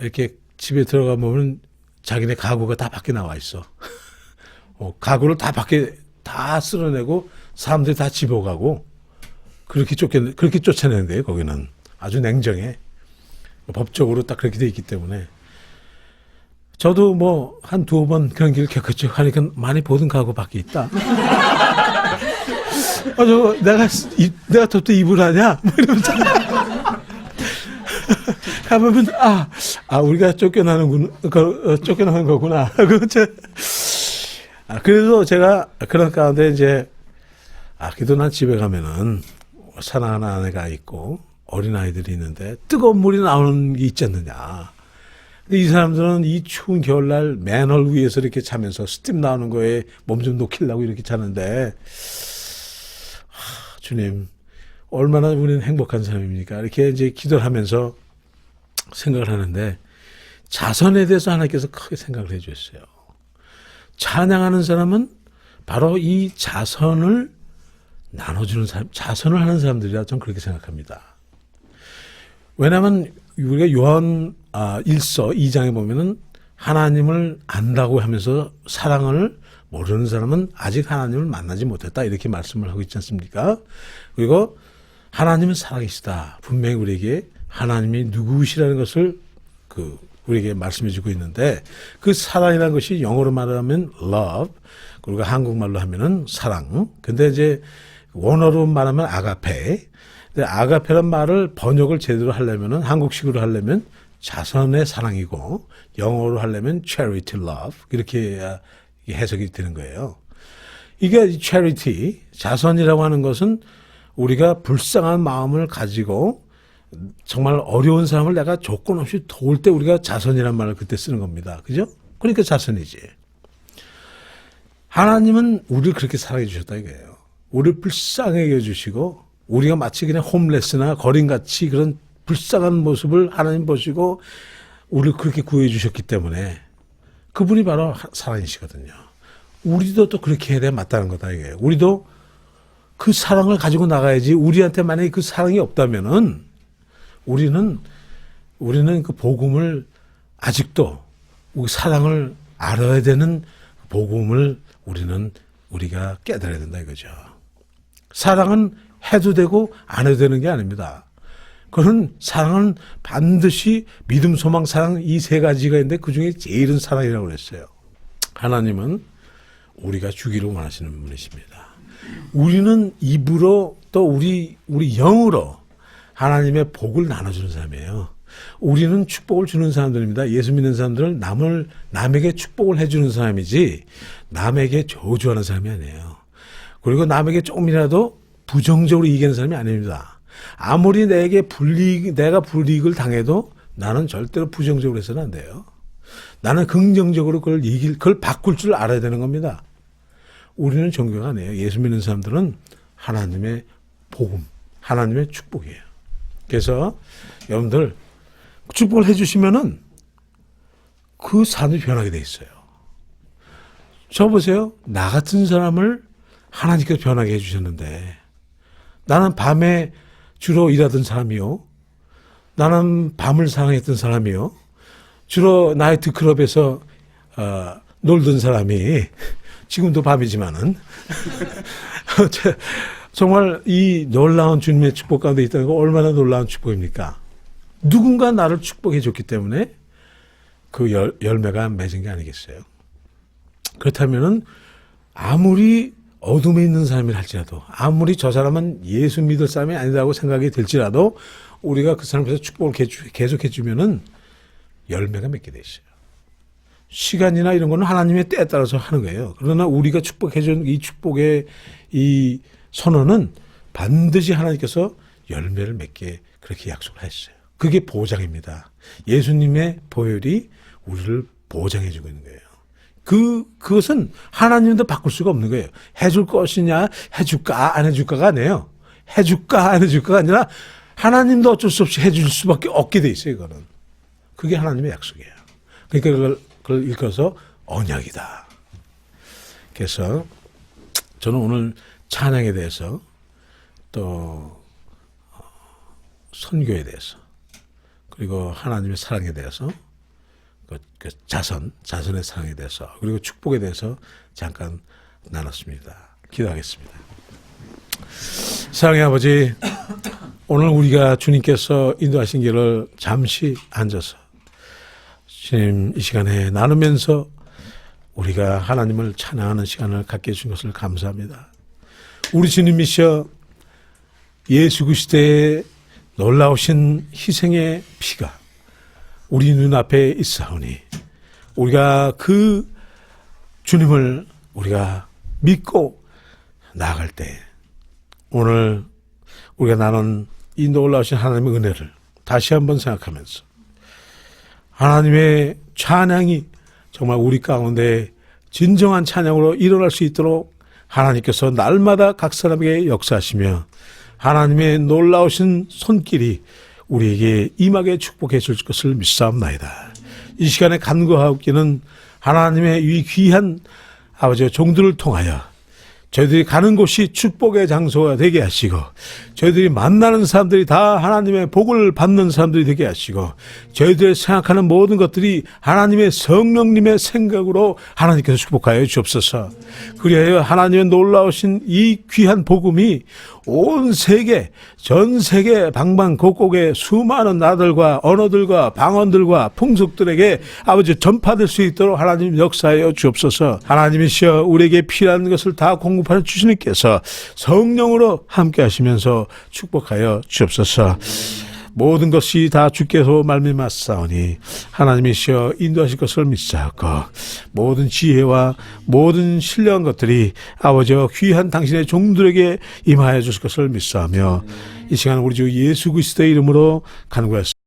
이렇게 집에 들어가 보면 자기네 가구가 다 밖에 나와 있어. 가구를 다 밖에 다 쓸어내고 사람들이 다 집어가고 그렇게 쫓아내는데요. 거기는 아주 냉정해. 법적으로 딱 그렇게 돼 있기 때문에 저도 뭐 한 두어 번 그런 길을 겪었죠. 하니까 많이 보던 가구 밖에 있다. 내가 또 입을 하냐? 뭐 이러면서. 가보면, 우리가 쫓겨나는 거구나. 그래도 제가 그런 가운데 이제, 그래도 난 집에 가면은 사랑하는 아내가 있고 어린아이들이 있는데 뜨거운 물이 나오는 게 있지 않느냐. 근데 이 사람들은 이 추운 겨울날 맨홀 위에서 이렇게 자면서 스팀 나오는 거에 몸 좀 녹이려고 이렇게 자는데, 주님, 얼마나 우리는 행복한 사람입니까? 이렇게 이제 기도를 하면서 생각을 하는데, 자선에 대해서 하나님께서 크게 생각을 해 주셨어요. 찬양하는 사람은 바로 이 자선을 나눠주는 사람, 자선을 하는 사람들이라 저는 그렇게 생각합니다. 왜냐하면 우리가 요한 1서 2장에 보면은 하나님을 안다고 하면서 사랑을 모르는 사람은 아직 하나님을 만나지 못했다 이렇게 말씀을 하고 있지 않습니까? 그리고 하나님은 살아계시다. 분명히 우리에게 하나님이 누구시라는 것을 우리에게 말씀해 주고 있는데, 그 사랑이라는 것이 영어로 말하면 love, 그리고 한국말로 하면은 사랑. 근데 이제 원어로 말하면 아가페. 근데 아가페란 말을 번역을 제대로 하려면은 한국식으로 하려면 자선의 사랑이고, 영어로 하려면 charity love 이렇게 해석이 되는 거예요. 이게 charity, 자선이라고 하는 것은 우리가 불쌍한 마음을 가지고 정말 어려운 사람을 내가 조건 없이 도울 때 우리가 자선이라는 말을 그때 쓰는 겁니다. 그죠? 그러니까 자선이지. 하나님은 우리를 그렇게 사랑해 주셨다 이거예요. 우리를 불쌍하게 해주시고, 우리가 마치 그냥 홈레스나 거린같이 그런 불쌍한 모습을 하나님 보시고 우리를 그렇게 구해 주셨기 때문에 그분이 바로 사랑이시거든요. 우리도 또 그렇게 해야 돼 맞다는 거다 이게. 우리도 그 사랑을 가지고 나가야지. 우리한테 만약에 그 사랑이 없다면은 우리는 그 복음을 아직도 사랑을 알아야 되는 복음을 우리가 깨달아야 된다 이거죠. 사랑은 해도 되고 안 해도 되는 게 아닙니다. 그건 사랑은 반드시 믿음, 소망, 사랑 이 세 가지가 있는데 그중에 제일은 사랑이라고 그랬어요. 하나님은 우리가 주기를 원하시는 분이십니다. 우리는 입으로 또 우리 영으로 하나님의 복을 나눠주는 사람이에요. 우리는 축복을 주는 사람들입니다. 예수 믿는 사람들은 남에게 축복을 해주는 사람이지 남에게 저주하는 사람이 아니에요. 그리고 남에게 조금이라도 부정적으로 얘기하는 사람이 아닙니다. 아무리 내가 불이익을 당해도 나는 절대로 부정적으로 해서는 안 돼요. 나는 긍정적으로 그걸 바꿀 줄 알아야 되는 겁니다. 우리는 종교가 아니에요. 예수 믿는 사람들은 하나님의 복음, 하나님의 축복이에요. 그래서 여러분들 축복을 해주시면은 그 삶이 변하게 돼 있어요. 저 보세요. 나 같은 사람을 하나님께서 변하게 해주셨는데, 나는 밤에 주로 일하던 사람이요. 나는 밤을 사랑했던 사람이요. 주로 나이트클럽에서 놀던 사람이 지금도 밤이지만은 정말 이 놀라운 주님의 축복 가운데 있다는 거 얼마나 놀라운 축복입니까? 누군가 나를 축복해 줬기 때문에 그 열매가 맺은 게 아니겠어요? 그렇다면은 아무리 어둠에 있는 사람이라 할지라도, 아무리 저 사람은 예수 믿을 사람이 아니라고 생각이 들지라도 우리가 그 사람에서 축복을 계속해 주면은 열매가 맺게 돼 있어요. 시간이나 이런 거는 하나님의 때에 따라서 하는 거예요. 그러나 우리가 축복해 준 이 축복의 이 선언은 반드시 하나님께서 열매를 맺게 그렇게 약속을 했어요. 그게 보장입니다. 예수님의 보혈이 우리를 보장해 주고 있는 거예요. 그것은 하나님도 바꿀 수가 없는 거예요. 해줄 것이냐, 해줄까, 안 해줄까가 아니에요. 해줄까, 안 해줄까가 아니라 하나님도 어쩔 수 없이 해줄 수밖에 없게 돼 있어요, 이거는. 그게 하나님의 약속이에요. 그러니까 그걸 읽어서 언약이다. 그래서 저는 오늘 찬양에 대해서 또 선교에 대해서 그리고 하나님의 사랑에 대해서 그 자선의 사랑에 대해서 그리고 축복에 대해서 잠깐 나눴습니다. 기도하겠습니다. 사랑의 아버지, 오늘 우리가 주님께서 인도하신 길을 잠시 앉아서 주님, 이 시간에 나누면서 우리가 하나님을 찬양하는 시간을 갖게 해준 것을 감사합니다. 우리 주님이셔 예수 그리스도의 놀라우신 희생의 피가 우리 눈앞에 있사오니 우리가 그 주님을 우리가 믿고 나아갈 때 오늘 우리가 나눈 이 놀라우신 하나님의 은혜를 다시 한번 생각하면서 하나님의 찬양이 정말 우리 가운데 진정한 찬양으로 일어날 수 있도록 하나님께서 날마다 각 사람에게 역사하시며 하나님의 놀라우신 손길이 우리에게 임하게 축복해 줄 것을 믿사옵나이다. 이 시간에 간구하옵기는 하나님의 이 귀한 아버지의 종들을 통하여 저희들이 가는 곳이 축복의 장소가 되게 하시고 저희들이 만나는 사람들이 다 하나님의 복을 받는 사람들이 되게 하시고 저희들이 생각하는 모든 것들이 하나님의 성령님의 생각으로 하나님께서 축복하여 주옵소서. 그리하여 하나님의 놀라우신 이 귀한 복음이 온 세계, 전 세계 방방곡곡의 수많은 나라들과 언어들과 방언들과 풍속들에게 아버지 전파될 수 있도록 하나님 역사하여 주옵소서. 하나님이시여 우리에게 필요한 것을 다 공급하는 주님께서 성령으로 함께 하시면서 축복하여 주옵소서. 모든 것이 다 주께서 말미암았사오니 하나님이시여 인도하실 것을 믿사옵고 모든 지혜와 모든 신령한 것들이 아버지와 귀한 당신의 종들에게 임하여 주실 것을 믿사오며 이 시간 우리 주 예수 그리스도의 이름으로 간구하였습니다.